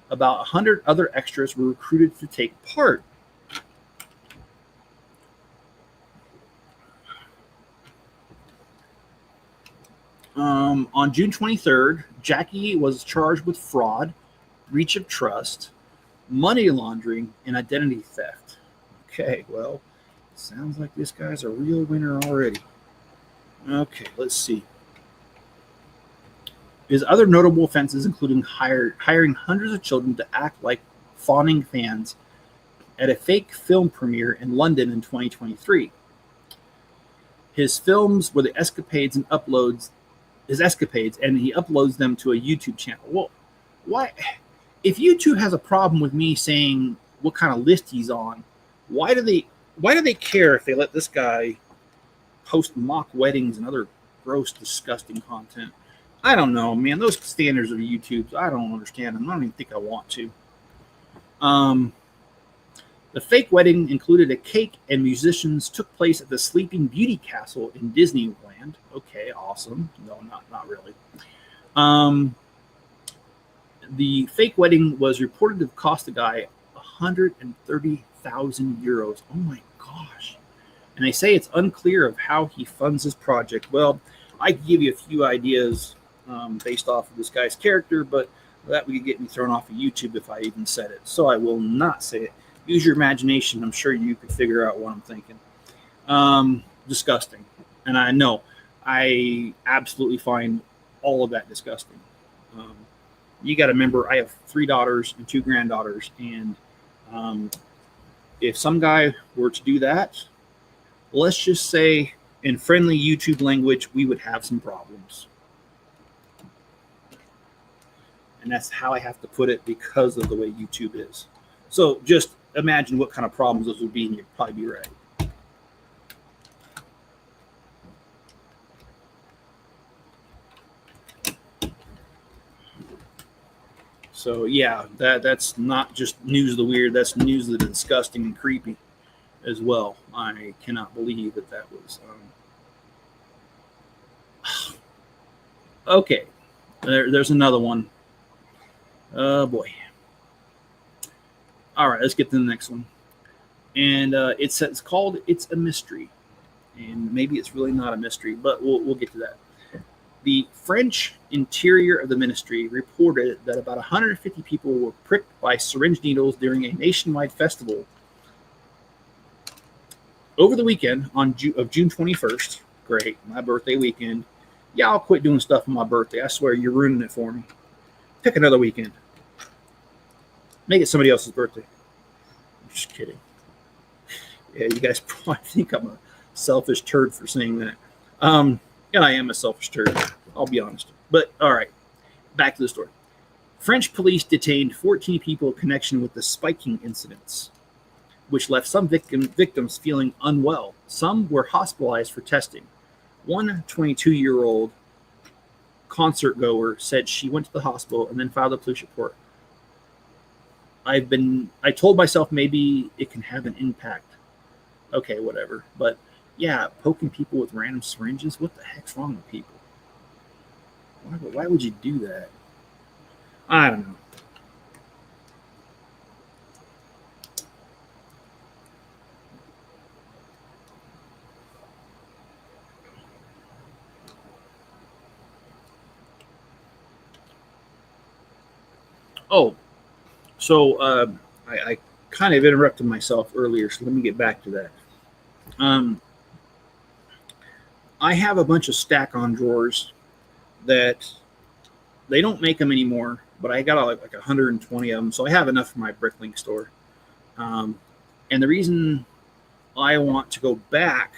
About 100 other extras were recruited to take part. On June 23rd, Jackie was charged with fraud, breach of trust, money laundering, and identity theft. Okay, well, sounds like this guy's a real winner already. Okay, let's see. His other notable offenses including hiring hundreds of children to act like fawning fans at a fake film premiere in London in 2023. His films were his escapades, and he uploads them to a YouTube channel. Well, why? If YouTube has a problem with me saying what kind of list he's on, why do they care if they let this guy post mock weddings and other gross, disgusting content? I don't know, man. Those standards of YouTube, I don't understand them. I don't even think I want to. The fake wedding included a cake, and musicians took place at the Sleeping Beauty Castle in Disneyland. Okay, awesome. No, not really. The fake wedding was reported to have cost the guy 130,000 euros. Oh my gosh. And they say it's unclear of how he funds his project. Well, I can give you a few ideas based off of this guy's character, but that would get me thrown off of YouTube if I even said it. So I will not say it. Use your imagination. I'm sure you could figure out what I'm thinking. Disgusting. And I know I absolutely find all of that disgusting. You got to remember, I have 3 daughters and 2 granddaughters. And if some guy were to do that, let's just say in friendly YouTube language, we would have some problems. And that's how I have to put it because of the way YouTube is. So just imagine what kind of problems those would be, and you'd probably be right. So yeah, that's not just news of the weird. That's news of the disgusting and creepy as well. I cannot believe that was. Okay, there's another one. Oh boy. All right, let's get to the next one. And it's called It's a Mystery. And maybe it's really not a mystery, but we'll get to that. The French Interior of the Ministry reported that about 150 people were pricked by syringe needles during a nationwide festival over the weekend of June 21st. Great, my birthday weekend. Yeah, I'll quit doing stuff on my birthday. I swear, you're ruining it for me. Pick another weekend. Make it somebody else's birthday. I'm just kidding. Yeah, you guys probably think I'm a selfish turd for saying that. And I am a selfish turd, I'll be honest. But all right, back to the story. French police detained 14 people in connection with the spiking incidents, which left some victims feeling unwell. Some were hospitalized for testing. One 22-year-old concert goer said she went to the hospital and then filed a police report. I told myself maybe it can have an impact. Okay, whatever. But yeah, poking people with random syringes, what the heck's wrong with people? Why would you do that? I don't know. Oh, so I kind of interrupted myself earlier, so let me get back to that. I have a bunch of stack-on drawers that they don't make them anymore, but I got like 120 of them, so I have enough for my Bricklink store. And the reason I want to go back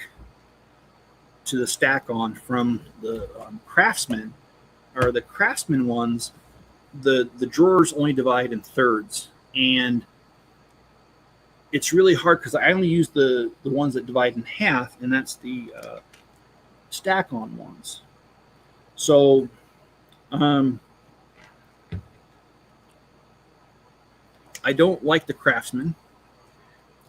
to the stack-on from the Craftsman, or the Craftsman ones, the drawers only divide in thirds, and it's really hard because I only use the ones that divide in half, and that's the stack on ones. So I don't like the Craftsman,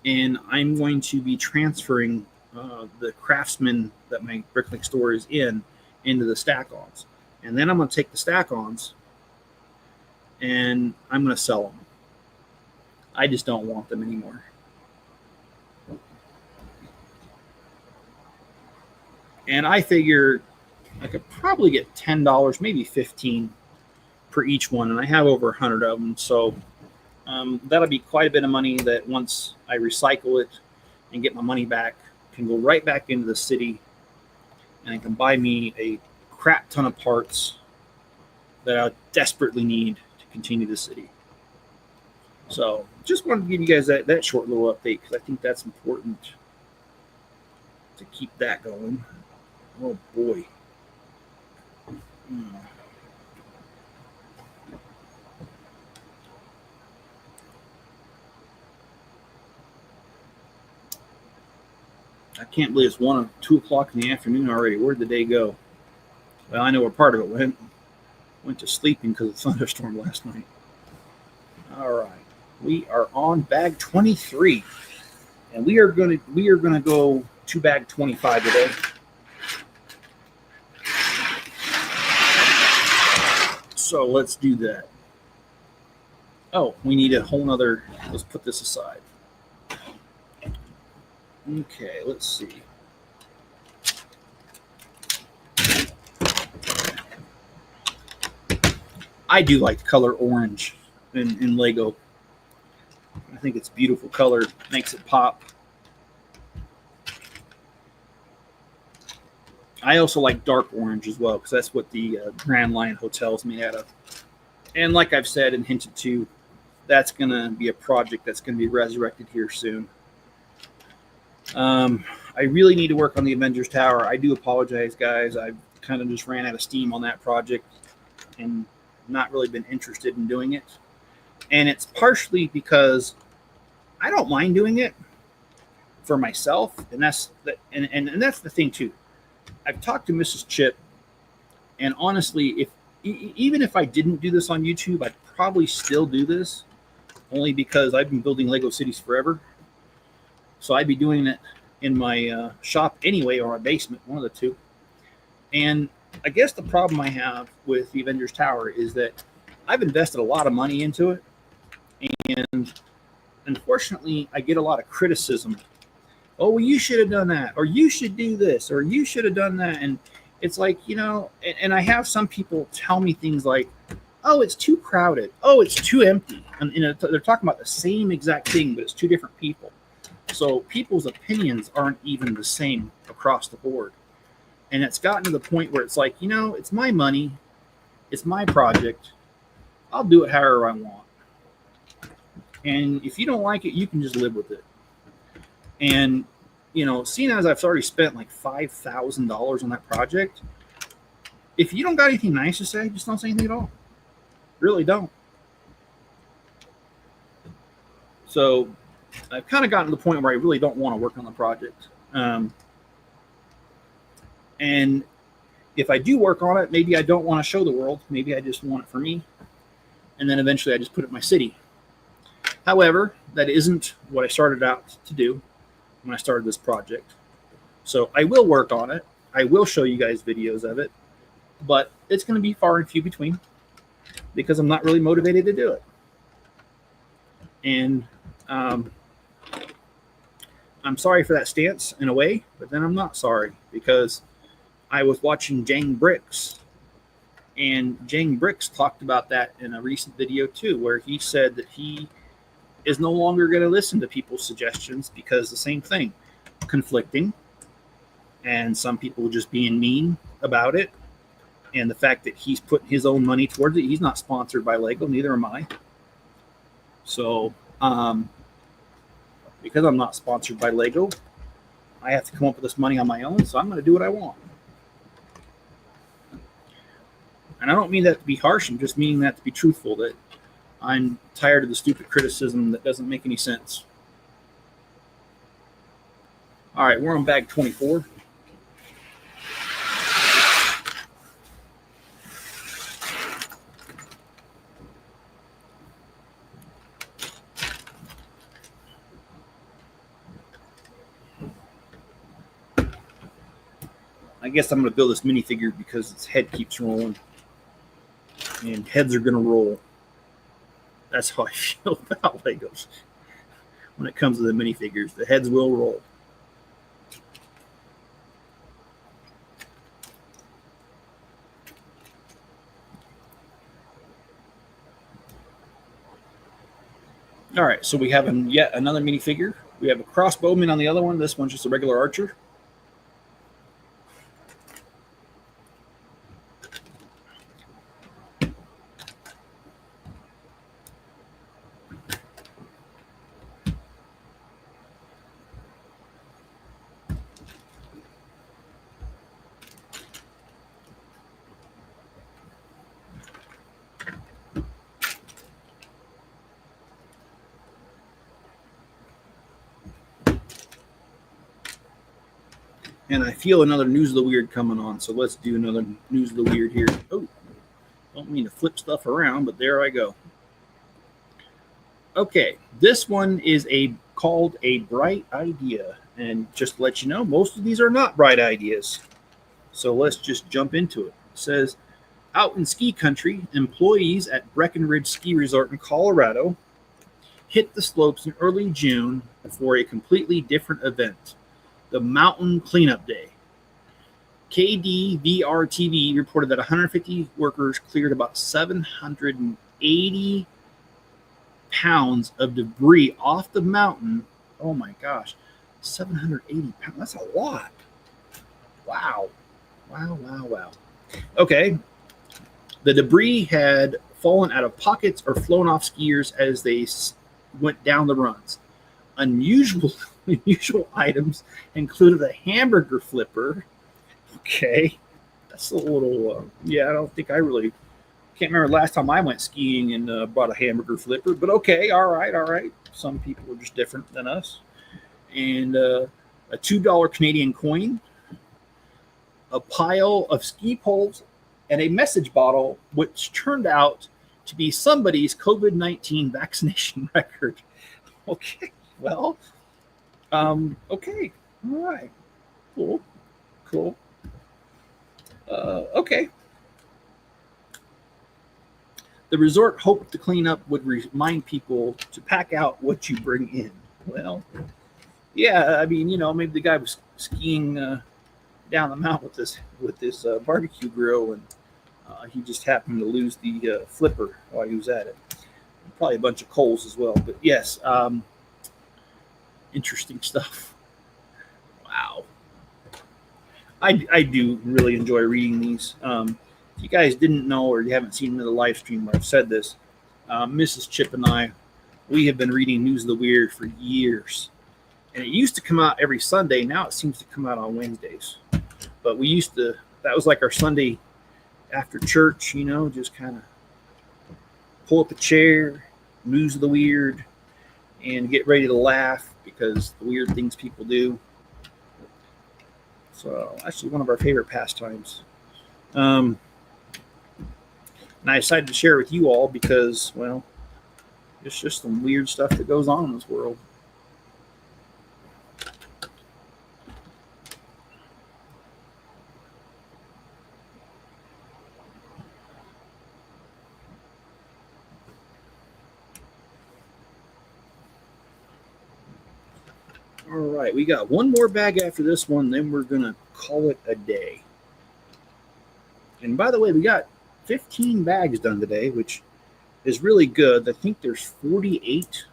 and I'm going to be transferring the Craftsman that my Bricklink store is in into the stack-ons. And then I'm going to take the stack-ons and I'm going to sell them. I just don't want them anymore. And I figure I could probably get $10, maybe $15 per each one, and I have over 100 of them. So that'll be quite a bit of money that once I recycle it and get my money back, can go right back into the city, and I can buy me a crap ton of parts that I desperately need to continue the city. So just wanted to give you guys that short little update, because I think that's important to keep that going. Oh boy. I can't believe it's 1 or 2 o'clock in the afternoon already. Where'd the day go? Well, I know where part of it went. Went to sleeping because of the thunderstorm last night. All right, we are on bag 23, and we are gonna go to bag 25 today. So let's do that. Oh, we need a whole nother. Let's put this aside. Okay, let's see. I do like the color orange in Lego. I think it's a beautiful color. Makes it pop. I also like dark orange as well, because that's what the Grand Line Hotel is made out of. And like I've said and hinted to, that's going to be a project that's going to be resurrected here soon. I really need to work on the Avengers Tower. I do apologize, guys. I kind of just ran out of steam on that project and not really been interested in doing it. And it's partially because I don't mind doing it for myself, and that's the thing too. I've talked to Mrs. Chip, and honestly, even if I didn't do this on YouTube, I'd probably still do this, only because I've been building Lego cities forever. So I'd be doing it in my shop anyway, or my basement, one of the two. And I guess the problem I have with the Avengers Tower is that I've invested a lot of money into it, and unfortunately, I get a lot of criticism. Oh, well, you should have done that, or you should do this, or you should have done that. And it's like, and I have some people tell me things like, oh, it's too crowded. Oh, it's too empty. And they're talking about the same exact thing, but it's two different people. So people's opinions aren't even the same across the board. And it's gotten to the point where it's like, it's my money. It's my project. I'll do it however I want. And if you don't like it, you can just live with it. And, seeing as I've already spent like $5,000 on that project, if you don't got anything nice to say, just don't say anything at all. Really don't. So I've kind of gotten to the point where I really don't want to work on the project. And if I do work on it, maybe I don't want to show the world. Maybe I just want it for me. And then eventually I just put it in my city. However, that isn't what I started out to do when I started this project. So I will work on it. I will show you guys videos of it. But it's going to be far and few between, because I'm not really motivated to do it. And I'm sorry for that stance in a way, but then I'm not sorry, because I was watching Jang Bricks, and Jang Bricks talked about that in a recent video too, where he said that he is no longer going to listen to people's suggestions because the same thing, conflicting, and some people just being mean about it. And the fact that he's putting his own money towards it, he's not sponsored by Lego, neither am I. So, because I'm not sponsored by Lego, I have to come up with this money on my own, so I'm going to do what I want. And I don't mean that to be harsh, I'm just meaning that to be truthful, that I'm tired of the stupid criticism that doesn't make any sense. All right, we're on bag 24. I guess I'm going to build this minifigure because its head keeps rolling. And heads are going to roll. That's how I feel about Legos. When it comes to the minifigures, the heads will roll. All right, so we have yet another minifigure. We have a crossbowman on the other one. This one's just a regular archer. And I feel another News of the Weird coming on, so let's do another News of the Weird here. Oh, don't mean to flip stuff around, but there I go. Okay, this one is called A Bright Idea. And just to let you know, most of these are not bright ideas. So let's just jump into it. It says, out in ski country, employees at Breckenridge Ski Resort in Colorado hit the slopes in early June for a completely different event, the Mountain Cleanup Day. KDVR-TV reported that 150 workers cleared about 780 pounds of debris off the mountain. Oh my gosh, 780 pounds. That's a lot. Wow. Wow. Okay. The debris had fallen out of pockets or flown off skiers as they went down the runs. Unusual items included a hamburger flipper. Okay. That's a little, I don't think can't remember the last time I went skiing and bought a hamburger flipper, but okay. All right. Some people are just different than us. And a $2 Canadian coin, a pile of ski poles, and a message bottle, which turned out to be somebody's COVID-19 vaccination record. Okay, well, okay, all right, cool. Okay. The resort hoped the cleanup would remind people to pack out what you bring in. Well, yeah, I mean, maybe the guy was skiing down the mountain with this barbecue grill, and he just happened to lose the flipper while he was at it. Probably a bunch of coals as well, but yes, interesting stuff. Wow. I do really enjoy reading these. If you guys didn't know or you haven't seen the live stream where I've said this, Mrs. Chip and I, we have been reading News of the Weird for years. And it used to come out every Sunday. Now it seems to come out on Wednesdays. But that was like our Sunday after church, just kind of pull up a chair, News of the Weird, and get ready to laugh because the weird things people do. So actually one of our favorite pastimes. And I decided to share it with you all because, well, it's just some weird stuff that goes on in this world. All right, we got one more bag after this one, then we're going to call it a day. And by the way, we got 15 bags done today, which is really good. I think there's 48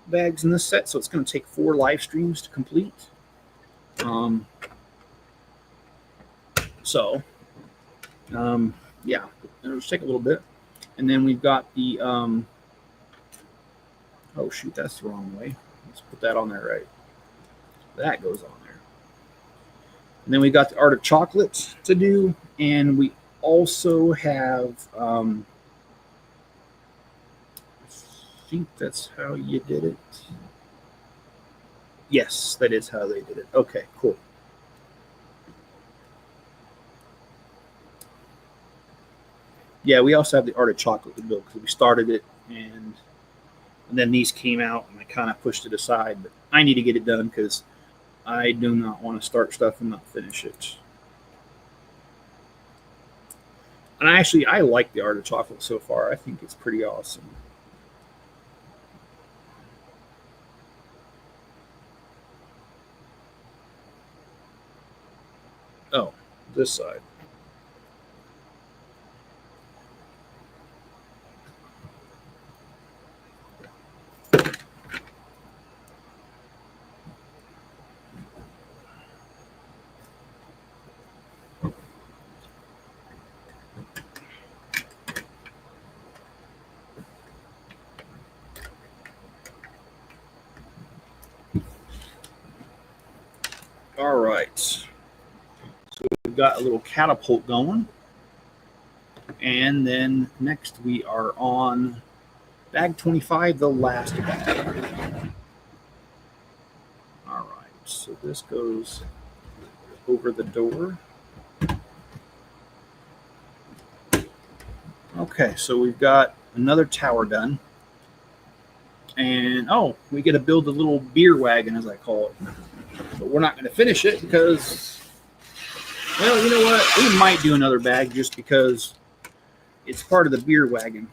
bags in this set, so it's going to take 4 live streams to complete. Yeah, it'll take a little bit. And then we've got the, oh shoot, that's the wrong way. Let's put that on there right. That goes on there. And then we got the Art of Chocolate to do, and we also have, I think that's how you did it. Yes, that is how they did it. Okay, cool. Yeah, we also have the art of chocolate to build because we started it, and then these came out, and I kind of pushed it aside. But I need to get it done because I do not want to start stuff and not finish it. And I like the art of chocolate so far. I think it's pretty awesome. Oh, this side. All right. So we've got a little catapult going. And then next we are on bag 25, the last bag. All right. So this goes over the door. Okay, so we've got another tower done. And we get to build a little beer wagon, as I call it. But we're not going to finish it because, well, you know what? We might do another bag just because it's part of the beer wagon.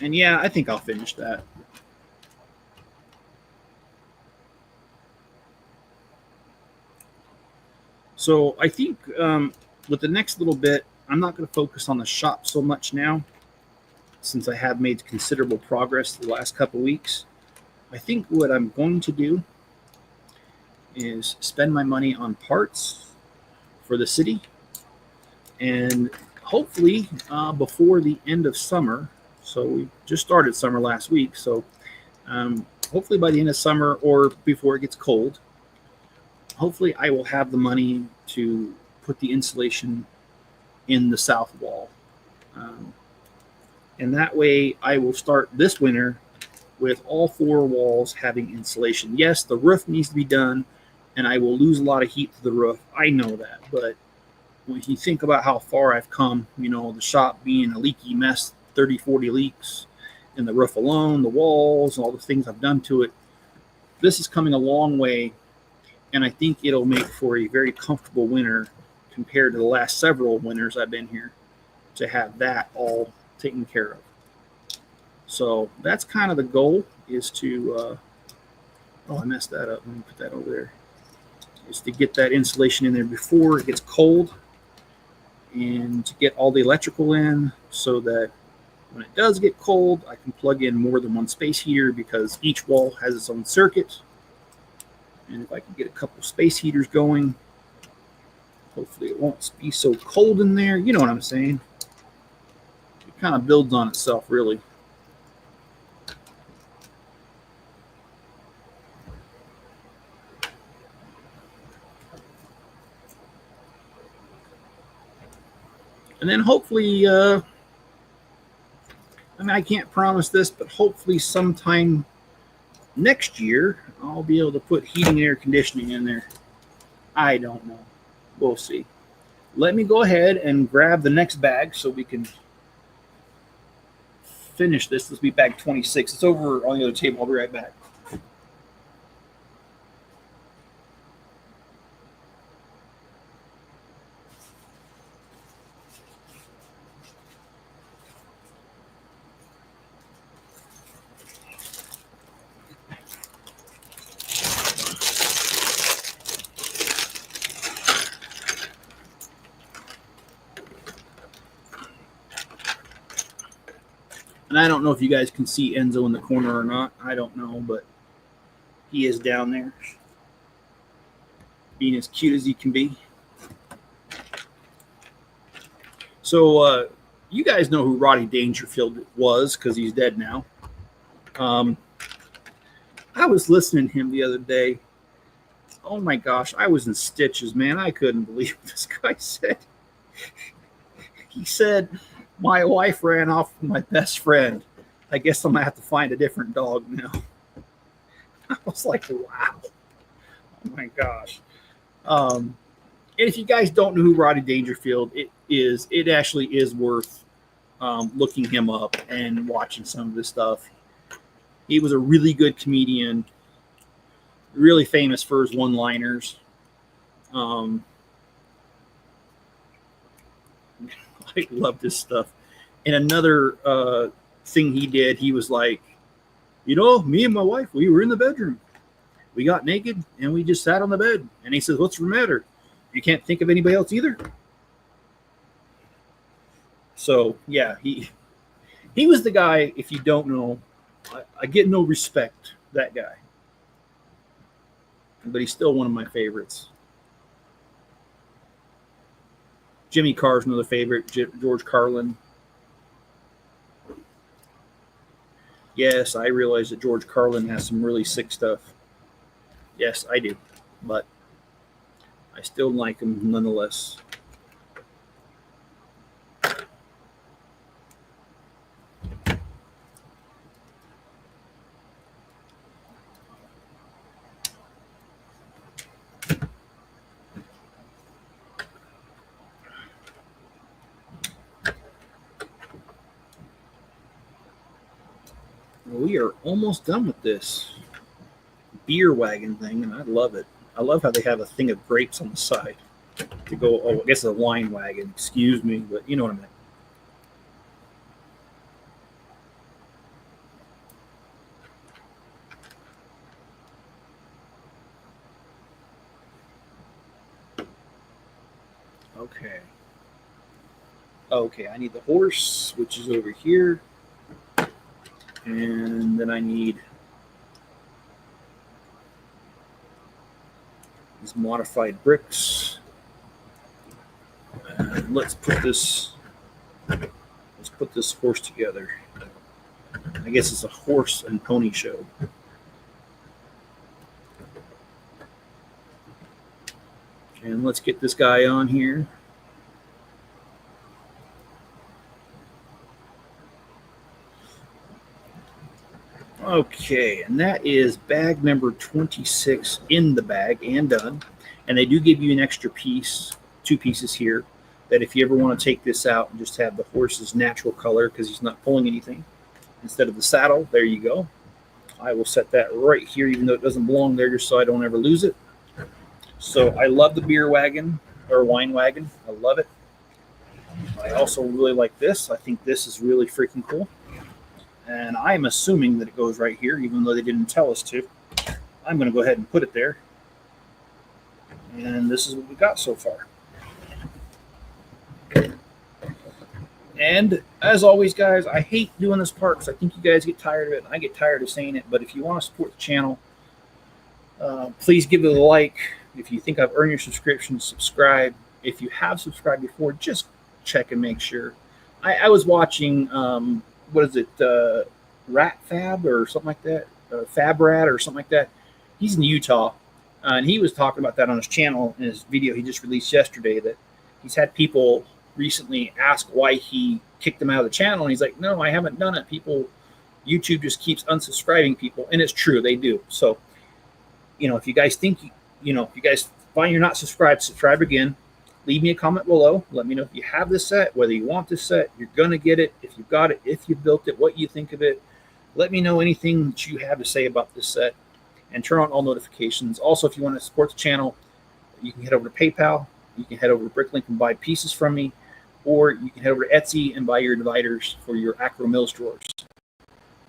And yeah, I think I'll finish that. So I think with the next little bit, I'm not going to focus on the shop so much now, since I have made considerable progress the last couple weeks. I think what I'm going to do is spend my money on parts for the city, and hopefully before the end of summer. So we just started summer last week, so hopefully by the end of summer or before it gets cold, hopefully I will have the money to put the insulation in the south wall. And that way I will start this winter with all 4 walls having insulation. Yes, the roof needs to be done, and I will lose a lot of heat to the roof. I know that, but when you think about how far I've come, the shop being a leaky mess, 30, 40 leaks, and the roof alone, the walls, and all the things I've done to it, this is coming a long way, and I think it'll make for a very comfortable winter compared to the last several winters I've been here to have that all taken care of. So that's kind of the goal, is to, I messed that up. Let me put that over there. Is to get that insulation in there before it gets cold, and to get all the electrical in so that when it does get cold, I can plug in more than one space heater because each wall has its own circuit. And if I can get a couple space heaters going, hopefully it won't be so cold in there. You know what I'm saying? It kind of builds on itself, really. And then hopefully, I can't promise this, but hopefully sometime next year, I'll be able to put heating and air conditioning in there. I don't know. We'll see. Let me go ahead and grab the next bag so we can finish this. This will be bag 26. It's over on the other table. I'll be right back. And I don't know if you guys can see Enzo in the corner or not. I don't know, but he is down there, being as cute as he can be. So you guys know who Rodney Dangerfield was because he's dead now. I was listening to him the other day. Oh my gosh, I was in stitches, man. I couldn't believe what this guy said. He said, my wife ran off with my best friend. I guess I'm going to have to find a different dog now. I was like, wow. Oh my gosh. And if you guys don't know who Rodney Dangerfield it actually is worth looking him up and watching some of his stuff. He was a really good comedian, really famous for his one-liners. I love this stuff. And another thing he did, he was like, you know, me and my wife, we were in the bedroom. We got naked and we just sat on the bed. And he says, what's the matter? You can't think of anybody else either? So, yeah, he was the guy, if you don't know, I get no respect, that guy. But he's still one of my favorites. Jimmy Carr's another favorite, George Carlin. Yes, I realize that George Carlin has some really sick stuff. Yes, I do. But I still like him nonetheless. We are almost done with this beer wagon thing, and I love it. I love how they have a thing of grapes on the side to go. Oh, I guess it's a wine wagon. Excuse me, but you know what I meant. Okay. Okay, I need the horse, which is over here. And then I need these modified bricks. And let's put this horse together. I guess it's a horse and pony show. And let's get this guy on here. Okay, and that is bag number 26 in the bag and done. And they do give you an extra piece, 2 pieces here, that if you ever want to take this out and just have the horse's natural color because he's not pulling anything, instead of the saddle, there you go. I will set that right here, even though it doesn't belong there, just so I don't ever lose it. So I love the beer wagon, or wine wagon. I love it. I also really like this. I think this is really freaking cool. And I'm assuming that it goes right here, even though they didn't tell us to. I'm going to go ahead and put it there. And this is what we got so far. And as always, guys, I hate doing this part because I think you guys get tired of it. And I get tired of saying it. But if you want to support the channel, please give it a like. If you think I've earned your subscription, subscribe. If you have subscribed before, just check and make sure. I was watching... what is it, Rat Fab or something like that, Fab Rat or something like that. He's in Utah, and he was talking about that on his channel in his video he just released yesterday, that he's had people recently ask why he kicked them out of the channel, and he's like, no, I haven't done it. YouTube just keeps unsubscribing people, and it's true, they do. So, if you guys think, if you guys find you're not subscribed, subscribe again. Leave me a comment below. Let me know if you have this set, whether you want this set, you're going to get it, if you've got it, if you built it, what you think of it. Let me know anything that you have to say about this set, and turn on all notifications. Also, if you want to support the channel, you can head over to PayPal. You can head over to Bricklink and buy pieces from me, or you can head over to Etsy and buy your dividers for your Akro-Mils drawers.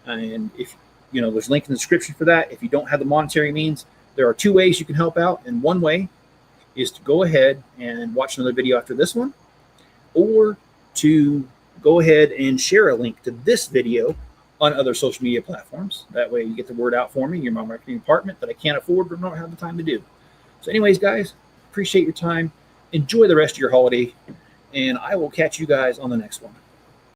And if, there's a link in the description for that. If you don't have the monetary means, there are 2 ways you can help out. And one way is to go ahead and watch another video after this one, or to go ahead and share a link to this video on other social media platforms. That way you get the word out for me. You're my marketing department that I can't afford but don't have the time to do. So anyways, guys, appreciate your time. Enjoy the rest of your holiday, and I will catch you guys on the next one.